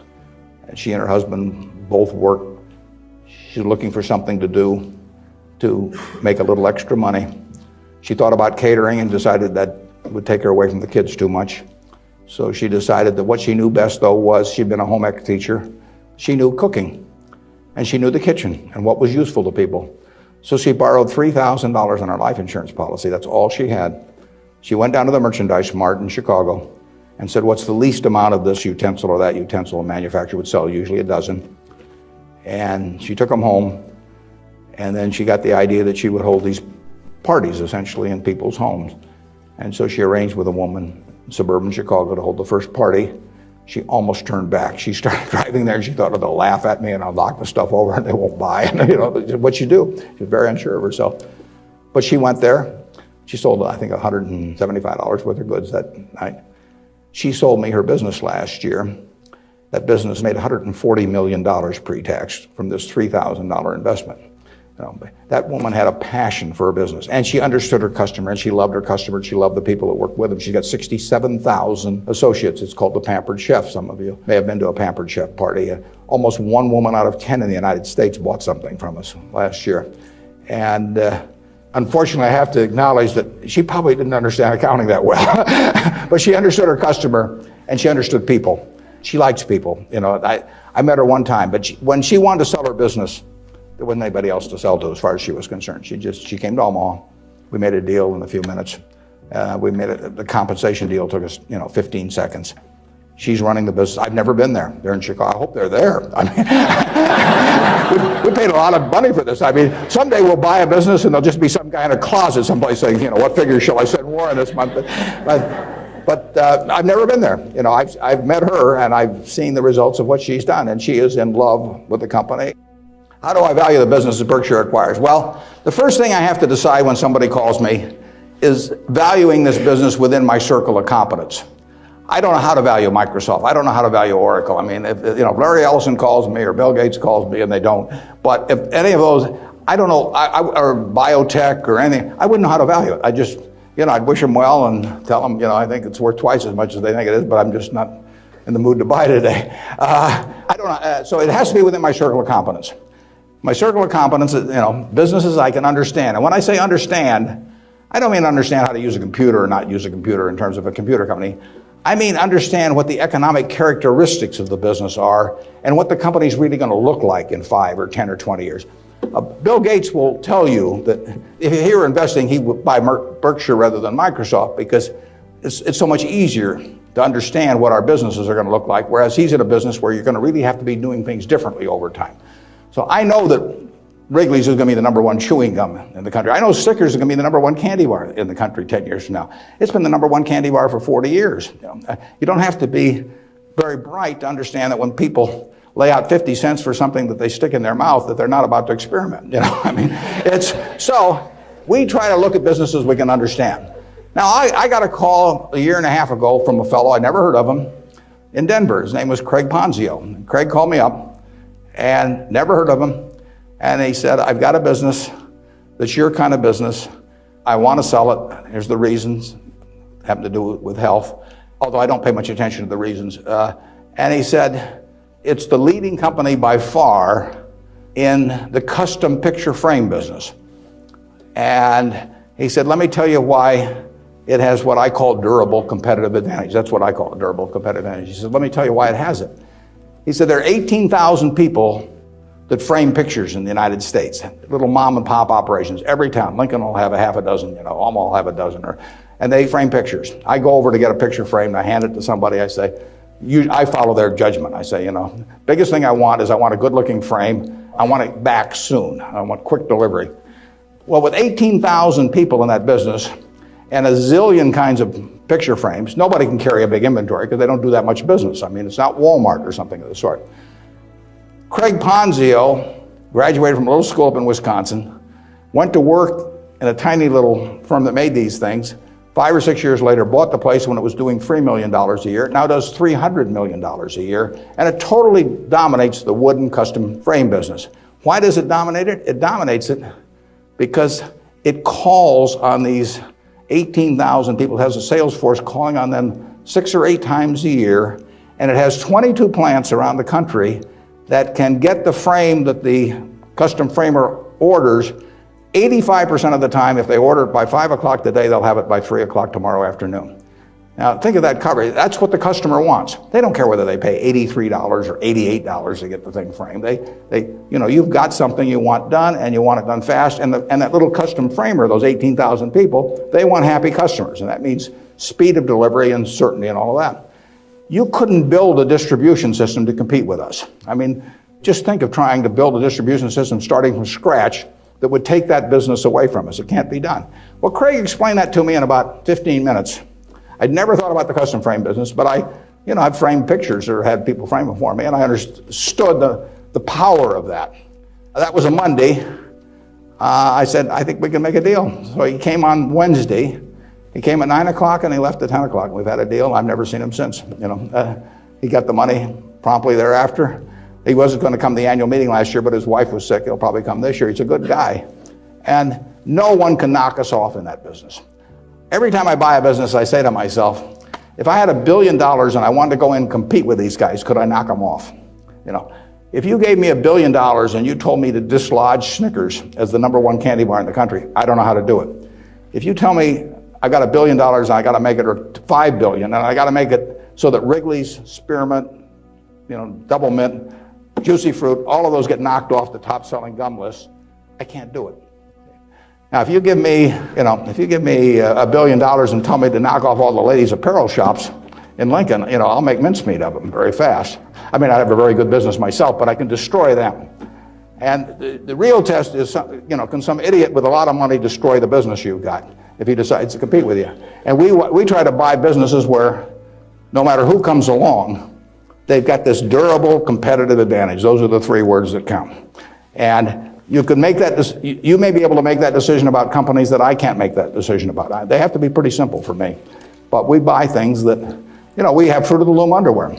and she and her husband both worked. She's looking for something to do to make a little extra money. She thought about catering and decided that would take her away from the kids too much. So she decided that what she knew best, though, was she'd been a home ec teacher. She knew cooking, and she knew the kitchen and what was useful to people. So she borrowed $3,000 on her life insurance policy. That's all she had. She went down to the merchandise mart in Chicago and said, what's the least amount of this utensil or that utensil a manufacturer would sell? Usually a dozen. And she took them home, and then she got the idea that she would hold these parties, essentially, in people's homes. And so she arranged with a woman in suburban Chicago to hold the first party. She almost turned back. She started driving there, and she thought, oh, they'll laugh at me, and I'll knock the stuff over, and they won't buy. And what you do. She was very unsure of herself. But she went there. She sold, I think, $175 worth of goods that night. She sold me her business last year. That business made $140 million pre-tax from this $3,000 investment. That woman had a passion for her business, and she understood her customer, and she loved her customer, and she loved the people that worked with them. She's got 67,000 associates. It's called the Pampered Chef. Some of you may have been to a Pampered Chef party. Almost 1 woman out of 10 in the United States bought something from us last year. And unfortunately, I have to acknowledge that she probably didn't understand accounting that well, but she understood her customer, and she understood people. She likes people. I met her one time, but when she wanted to sell her business, there wasn't anybody else to sell to as far as she was concerned. She came to Omaha. We made a deal in a few minutes. The compensation deal took us, 15 seconds. She's running the business. I've never been there. They're in Chicago. I hope they're there. We paid a lot of money for this. Someday we'll buy a business and there'll just be some guy in a closet someplace saying, what figure shall I send Warren this month? But I've never been there. I've met her, and I've seen the results of what she's done, and she is in love with the company. How do I value the business that Berkshire acquires? Well, the first thing I have to decide when somebody calls me is valuing this business within my circle of competence. I don't know how to value Microsoft. I don't know how to value Oracle. If Larry Ellison calls me or Bill Gates calls me, and they don't, but if any of those, I don't know, or biotech or anything, I wouldn't know how to value it. I'd wish them well and tell them, I think it's worth twice as much as they think it is, but I'm just not in the mood to buy today. I don't know. So it has to be within my circle of competence. My circle of competence is, businesses I can understand. And when I say understand, I don't mean understand how to use a computer or not use a computer in terms of a computer company. I mean understand what the economic characteristics of the business are and what the company's really going to look like in 5 or 10 or 20 years. Bill Gates will tell you that if he were investing, he would buy Berkshire rather than Microsoft because it's so much easier to understand what our businesses are going to look like, whereas he's in a business where you're going to really have to be doing things differently over time. So I know that Wrigley's is going to be the number 1 chewing gum in the country. I know Snickers is going to be the number 1 candy bar in the country 10 years from now. It's been the number 1 candy bar for 40 years. You don't have to be very bright to understand that when people lay out 50 cents for something that they stick in their mouth, that they're not about to experiment. So we try to look at businesses we can understand. Now, I got a call a year and a half ago from a fellow, I never heard of him, in Denver. His name was Craig Ponzio. Craig called me up and never heard of him. And he said, I've got a business that's your kind of business. I want to sell it. Here's the reasons. Having to do with health, although I don't pay much attention to the reasons. And he said, it's the leading company by far in the custom picture frame business. And he said, let me tell you why it has what I call durable competitive advantage. That's what I call a durable competitive advantage. He said, let me tell you why it has it. He said, there are 18,000 people that frame pictures in the United States, little mom and pop operations. Every town, Lincoln will have a half a dozen, Omaha will have a dozen. and they frame pictures. I go over to get a picture framed, I hand it to somebody, I say, I follow their judgment. I say, biggest thing I want is I want a good-looking frame. I want it back soon. I want quick delivery. Well, with 18,000 people in that business and a zillion kinds of picture frames, nobody can carry a big inventory because they don't do that much business. I mean, it's not Walmart or something of the sort. Craig Ponzio graduated from a little school up in Wisconsin, went to work in a tiny little firm that made these things. 5 or 6 years later, bought the place when it was doing $3 million a year. It now does $300 million a year, and it totally dominates the wooden custom frame business. Why does it dominate it? It dominates it because it calls on these 18,000 people. It has a sales force calling on them 6 or 8 times a year, and it has 22 plants around the country that can get the frame that the custom framer orders 85% of the time. If they order it by 5 o'clock today, they'll have it by 3 o'clock tomorrow afternoon. Now, think of that coverage. That's what the customer wants. They don't care whether they pay $83 or $88 to get the thing framed. You've got something you want done, and you want it done fast. And that little custom framer, those 18,000 people, they want happy customers, and that means speed of delivery and certainty and all of that. You couldn't build a distribution system to compete with us. I mean, just think of trying to build a distribution system starting from scratch that would take that business away from us. It can't be done. Well, Craig explained that to me in about 15 minutes. I'd never thought about the custom frame business, but I've framed pictures or had people frame them for me, and I understood the power of that. That was a Monday. I said, I think we can make a deal. So he came on Wednesday. He came at 9 o'clock and he left at 10 o'clock. We've had a deal. I've never seen him since. He got the money promptly thereafter. He wasn't going to come to the annual meeting last year, but his wife was sick. He'll probably come this year. He's a good guy. And no one can knock us off in that business. Every time I buy a business, I say to myself, if I had $1 billion and I wanted to go in and compete with these guys, could I knock them off? If you gave me $1 billion and you told me to dislodge Snickers as the #1 candy bar in the country, I don't know how to do it. If you tell me I got $1 billion and I got to make it, or $5 billion, and I got to make it so that Wrigley's, Spearmint, Double Mint, Juicy Fruit, all of those get knocked off the top-selling gum list, I can't do it. Now, if you give me, $1 billion and tell me to knock off all the ladies' apparel shops in Lincoln, I'll make mincemeat of them very fast. I mean, I have a very good business myself, but I can destroy them. And the real test is, can some idiot with a lot of money destroy the business you've got if he decides to compete with you? And we try to buy businesses where no matter who comes along, they've got this durable competitive advantage. Those are the 3 words that count. And you can make that. You may be able to make that decision about companies that I can't make that decision about. They have to be pretty simple for me. But we buy things that, we have Fruit of the Loom underwear.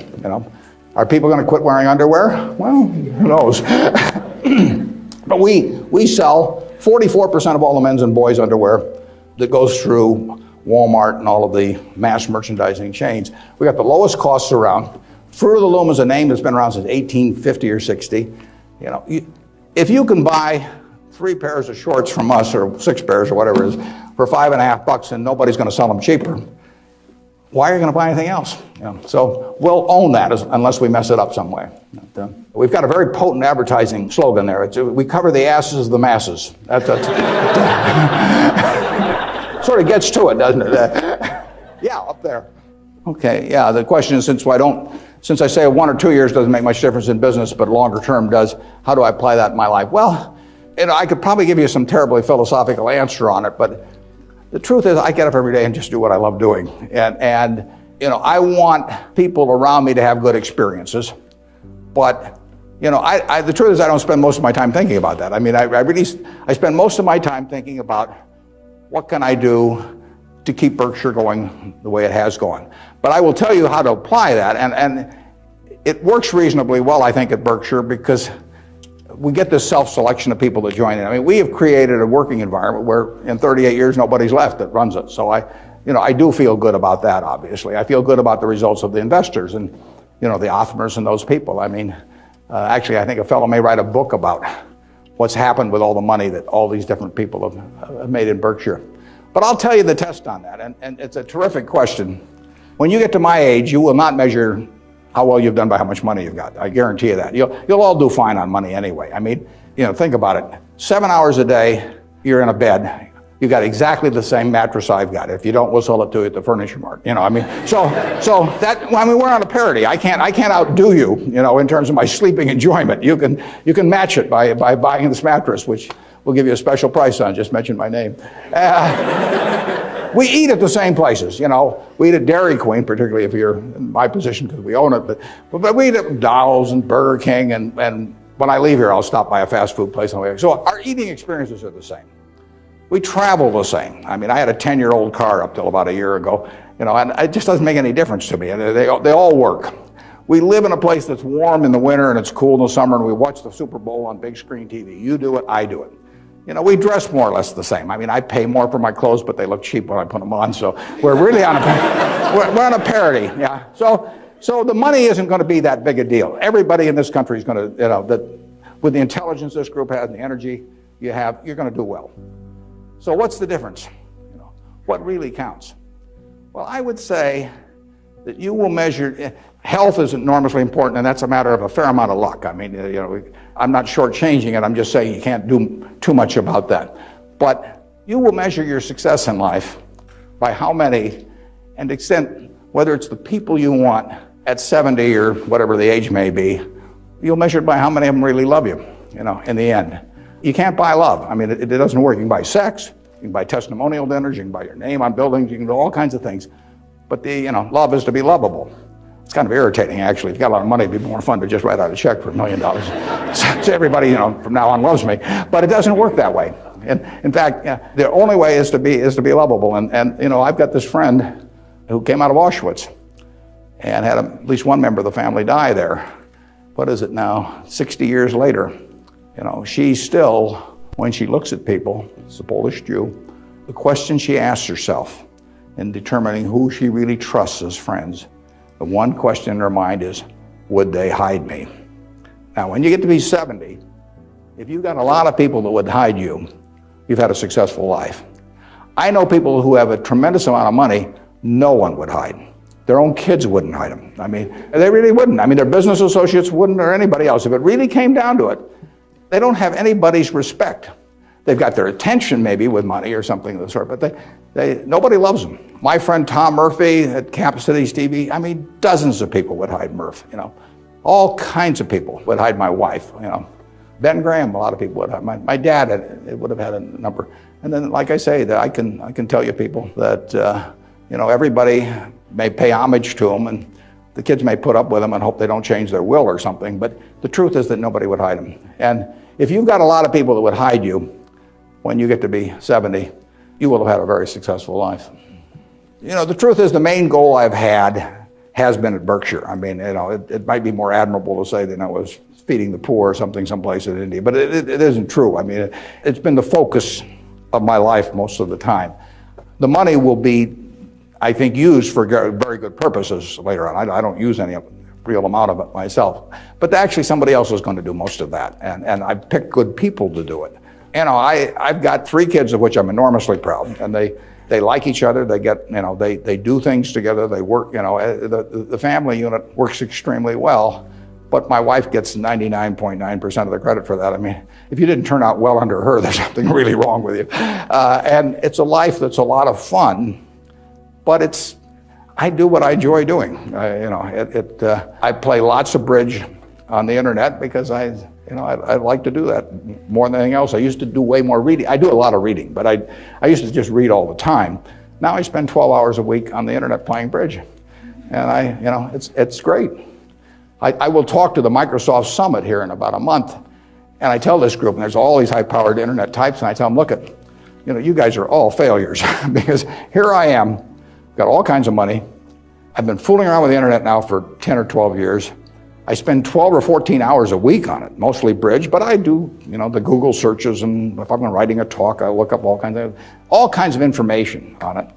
Are people going to quit wearing underwear? Well, who knows? But we sell 44% of all the men's and boys' underwear that goes through Walmart and all of the mass merchandising chains. We got the lowest costs around. Fruit of the Loom is a name that's been around since 1850 or 60. If you can buy 3 pairs of shorts from us, or 6 pairs or whatever it is, for $5.50 and nobody's going to sell them cheaper, why are you going to buy anything else? So we'll own that unless we mess it up some way. We've got a very potent advertising slogan there. We cover the asses of the masses. That sort of gets to it, doesn't it? Yeah, up there. Okay, yeah, the question is, since I say 1 or 2 years doesn't make much difference in business, but longer term does, how do I apply that in my life? Well, I could probably give you some terribly philosophical answer on it, but the truth is I get up every day and just do what I love doing. And I want people around me to have good experiences, but the truth is I don't spend most of my time thinking about that. I mean, I spend most of my time thinking about what can I do to keep Berkshire going the way it has gone. But I will tell you how to apply that, and it works reasonably well, I think, at Berkshire, because we get this self-selection of people that join in. I mean, we have created a working environment where in 38 years nobody's left that runs it. So I do feel good about that, obviously. I feel good about the results of the investors and, the Othmers and those people. I mean, actually, I think a fellow may write a book about what's happened with all the money that all these different people have made in Berkshire. But I'll tell you the test on that, and it's a terrific question. When you get to my age, you will not measure how well you've done by how much money you've got. I guarantee you that. You'll all do fine on money anyway. I mean, think about it. 7 hours a day, you're in a bed. You got exactly the same mattress I've got. If you don't, we'll sell it to you at the furniture mart. You know, I mean, so that, I mean, we're on a parity. I can't outdo you, you know, in terms of my sleeping enjoyment. You can match it by buying this mattress, which we'll give you a special price on. Just mention my name. We eat at the same places, you know. We eat at Dairy Queen, particularly if you're in my position because we own it. But we eat at McDonald's and Burger King, and when I leave here, I'll stop by a fast food place on the way. So our eating experiences are the same. We travel the same. I mean, I had a 10-year-old car up till about a year ago, you know, and it just doesn't make any difference to me. And they all work. We live in a place that's warm in the winter and it's cool in the summer, and we watch the Super Bowl on big screen TV. You do it, I do it. You know, we dress more or less the same. I mean, I pay more for my clothes, but they look cheap when I put them on. So we're really on we're on a parity. Yeah. So the money isn't going to be that big a deal. Everybody in this country is going to, you know, with the intelligence this group has and the energy you have, you're going to do well. So what's the difference? You know, what really counts? Well, I would say that you will measure, health is enormously important, and that's a matter of a fair amount of luck. I mean, you know, I'm not shortchanging it. I'm just saying you can't do too much about that. But you will measure your success in life by how many, and to extent, whether it's the people you want at 70 or whatever the age may be, you'll measure it by how many of them really love you, you know, in the end. You can't buy love. I mean, it doesn't work. You can buy sex, you can buy testimonial dinners, you can buy your name on buildings, you can do all kinds of things. But love is to be lovable. It's kind of irritating, actually. If you got a lot of money, it'd be more fun to just write out a check for $1 million. So everybody, you know, from now on loves me. But it doesn't work that way. And in fact, the only way is to be lovable. And you know, I've got this friend who came out of Auschwitz and had at least one member of the family die there. What is it now? 60 years later. You know, she still, when she looks at people, it's a Polish Jew, the question she asks herself in determining who she really trusts as friends, the one question in her mind is, would they hide me? Now, when you get to be 70, if you've got a lot of people that would hide you, you've had a successful life. I know people who have a tremendous amount of money, no one would hide. Their own kids wouldn't hide them. I mean, they really wouldn't. I mean, their business associates wouldn't, or anybody else. If it really came down to it, they don't have anybody's respect. They've got their attention maybe with money or something of the sort, but nobody loves them. My friend Tom Murphy at Cap Cities TV, I mean, dozens of people would hide Murph, you know. All kinds of people would hide my wife, you know. Ben Graham, a lot of people would hide. My dad would have had a number. And then, like I say, that I can tell you people that, you know, everybody may pay homage to them, and the kids may put up with them and hope they don't change their will or something, but the truth is that nobody would hide them. And if you've got a lot of people that would hide you when you get to be 70, you will have had a very successful life. You know, the truth is the main goal I've had has been at Berkshire. I mean, you know, it might be more admirable to say that I was feeding the poor or something someplace in India, but it isn't true. I mean, it's been the focus of my life most of the time. The money will be, I think, used for very good purposes later on. I don't use any real amount of it myself. But actually somebody else is going to do most of that. And I've picked good people to do it. You know, I've got 3 kids of which I'm enormously proud. And they like each other. They get, you know, they do things together. They work, you know, the family unit works extremely well. But my wife gets 99.9% of the credit for that. I mean, if you didn't turn out well under her, there's something really wrong with you. And it's a life that's a lot of fun, but I do what I enjoy doing. You know, I play lots of bridge on the internet because I like to do that more than anything else. I used to do way more reading. I do a lot of reading, but I used to just read all the time. Now I spend 12 hours a week on the internet playing bridge, and you know, it's great. I will talk to the Microsoft Summit here in about a month, and I tell this group, and there's all these high-powered internet types, and I tell them, look, you know, you guys are all failures because here I am, got all kinds of money. I've been fooling around with the internet now for 10 or 12 years. I spend 12 or 14 hours a week on it, mostly bridge, but I do, you know, the Google searches, and if I'm writing a talk, I look up all kinds of information on it.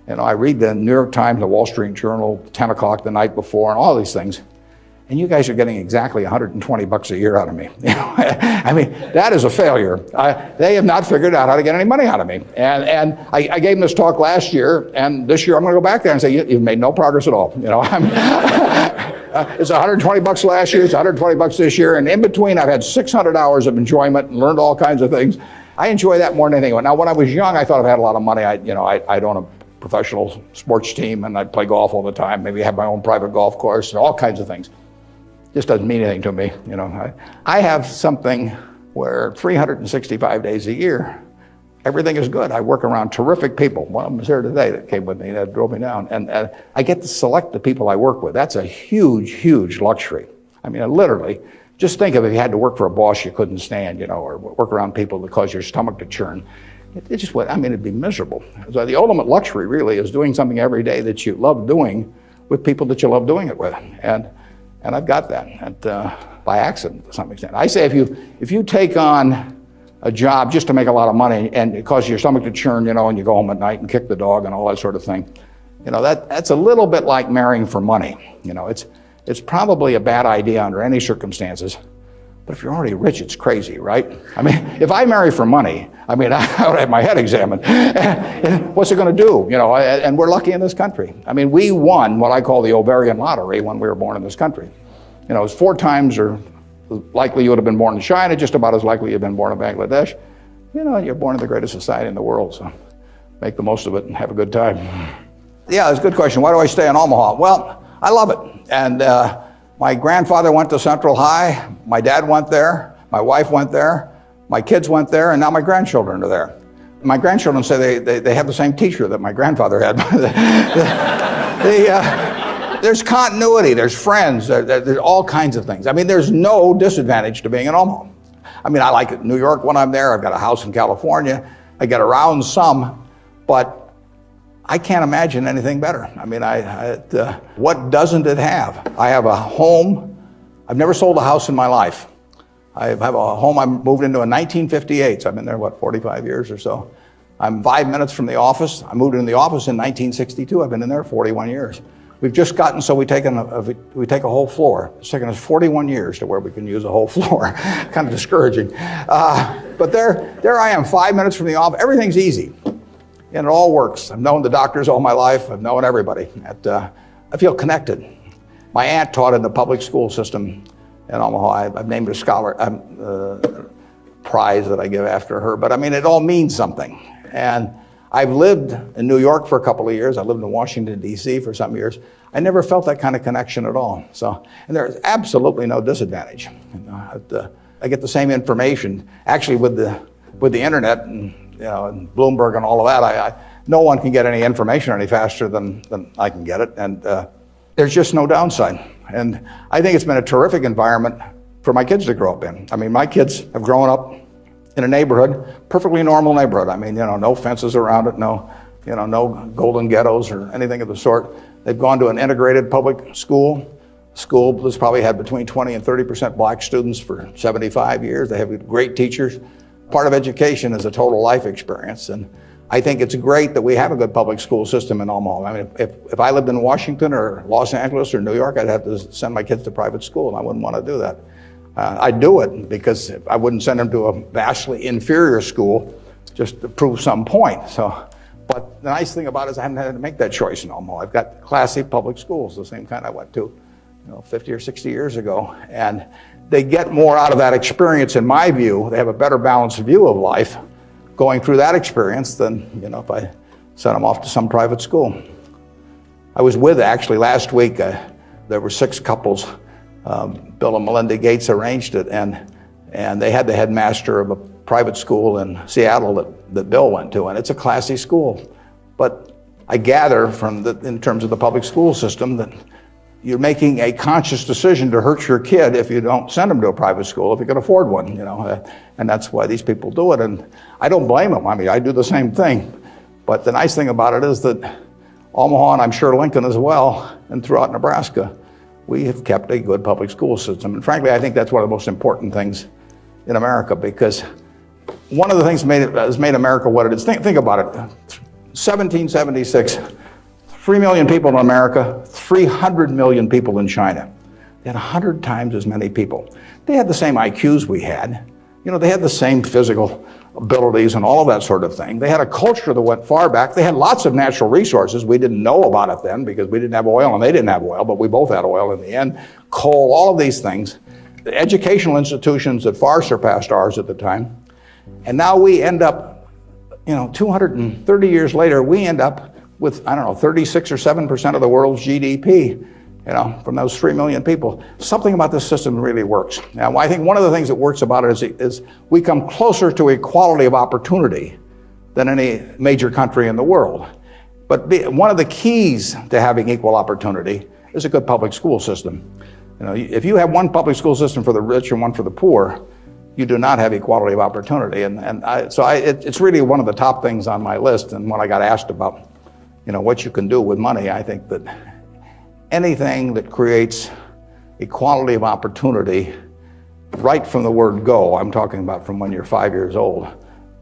You know, I read the New York Times, the Wall Street Journal, 10 o'clock the night before, and all these things. And you guys are getting exactly $120 a year out of me. You know? I mean, that is a failure. They have not figured out how to get any money out of me. And I gave them this talk last year, and this year I'm going to go back there and say, you've made no progress at all. You know, it's $120 last year, it's $120 this year, and in between I've had 600 hours of enjoyment and learned all kinds of things. I enjoy that more than anything. Now, when I was young, I thought if I had a lot of money, I'd own a professional sports team and I'd play golf all the time, maybe have my own private golf course, and all kinds of things. Just doesn't mean anything to me. I have something where 365 days a year, everything is good. I work around terrific people. One of them is here today that came with me, that drove me down. And I get to select the people I work with. That's a huge, huge luxury. I mean, literally, just think of if you had to work for a boss you couldn't stand, or work around people that cause your stomach to churn. It just would, it'd be miserable. So the ultimate luxury really is doing something every day that you love doing with people that you love doing it with. And I've got that by accident to some extent. I say if you take on a job just to make a lot of money and it causes your stomach to churn, and you go home at night and kick the dog and all that sort of thing, that's a little bit like marrying for money. It's probably a bad idea under any circumstances. But if you're already rich, it's crazy, right? If I marry for money, I would have my head examined. What's it going to do? And we're lucky in this country. We won what I call the ovarian lottery when we were born in this country. It was 4 times or likely you would have been born in China, just about as likely you've been born in Bangladesh. You're born in the greatest society in the world, so make the most of it and have a good time. Yeah, it's a good question. Why do I stay in Omaha? Well, I love it. And my grandfather went to Central High, my dad went there, my wife went there, my kids went there, and now my grandchildren are there. My grandchildren say they have the same teacher that my grandfather had. There's continuity, there's friends, there's all kinds of things. There's no disadvantage to being in Omaha. I like it in New York when I'm there, I've got a house in California, I get around some, but I can't imagine anything better. What doesn't it have? I have a home. I've never sold a house in my life. I have a home I moved into in 1958. So I've been there, 45 years or so. I'm 5 minutes from the office. I moved into the office in 1962. I've been in there 41 years. We've just gotten so we take a whole floor. It's taken us 41 years to where we can use a whole floor. Kind of discouraging. But there I am, 5 minutes from the office. Everything's easy. And it all works. I've known the doctors all my life. I've known everybody. I feel connected. My aunt taught in the public school system in Omaha. I've named a scholar prize that I give after her. But it all means something. And I've lived in New York for a couple of years. I lived in Washington, D.C. for some years. I never felt that kind of connection at all. And there's absolutely no disadvantage. I get the same information. Actually, with the internet and Bloomberg and all of that, no one can get any information any faster than I can get it, and there's just no downside. And I think it's been a terrific environment for my kids to grow up in. My kids have grown up in a neighborhood, perfectly normal neighborhood. No fences around it, no golden ghettos or anything of the sort. They've gone to an integrated public school. School that's probably had between 20 and 30% black students for 75 years. They have great teachers. Part of education is a total life experience, and I think it's great that we have a good public school system in Omaha. If I lived in Washington or Los Angeles or New York, I'd have to send my kids to private school, and I wouldn't want to do that. I'd do it because I wouldn't send them to a vastly inferior school just to prove some point. But the nice thing about it is I haven't had to make that choice in Omaha. I've got classy public schools, the same kind I went to 50 or 60 years ago, and they get more out of that experience, in my view. They have a better balanced view of life going through that experience than if I sent them off to some private school. I was with, actually, last week, there were 6 couples. Bill and Melinda Gates arranged it, and they had the headmaster of a private school in Seattle that Bill went to, and it's a classy school. But I gather in terms of the public school system that you're making a conscious decision to hurt your kid if you don't send them to a private school, if you can afford one, and that's why these people do it. And I don't blame them. I do the same thing. But the nice thing about it is that Omaha, and I'm sure Lincoln as well, and throughout Nebraska, we have kept a good public school system. And frankly, I think that's one of the most important things in America, because one of the things that has made America what it is, think about it, 1776, 3 million people in America, 300 million people in China. They had 100 times as many people. They had the same IQs we had. They had the same physical abilities and all of that sort of thing. They had a culture that went far back. They had lots of natural resources. We didn't know about it then because we didn't have oil and they didn't have oil, but we both had oil in the end. Coal, all of these things. The educational institutions that far surpassed ours at the time. And now we end up, 230 years later, we end up with, 36 or 7% of the world's GDP, from those 3 million people. Something about this system really works. Now, I think one of the things that works about it is we come closer to equality of opportunity than any major country in the world. But one of the keys to having equal opportunity is a good public school system. If you have one public school system for the rich and one for the poor, you do not have equality of opportunity. It's really one of the top things on my list. And when I got asked about, what you can do with money, I think that anything that creates equality of opportunity, right from the word go, I'm talking about from when you're 5 years old,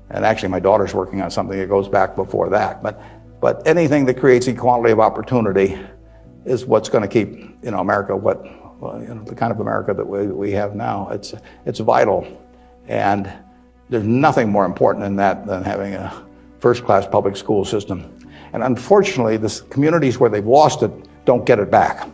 and actually my daughter's working on something that goes back before that, but anything that creates equality of opportunity is what's going to keep, America the kind of America that we have now. It's vital, and there's nothing more important than that than having a first-class public school system. And unfortunately, the communities where they've lost it don't get it back.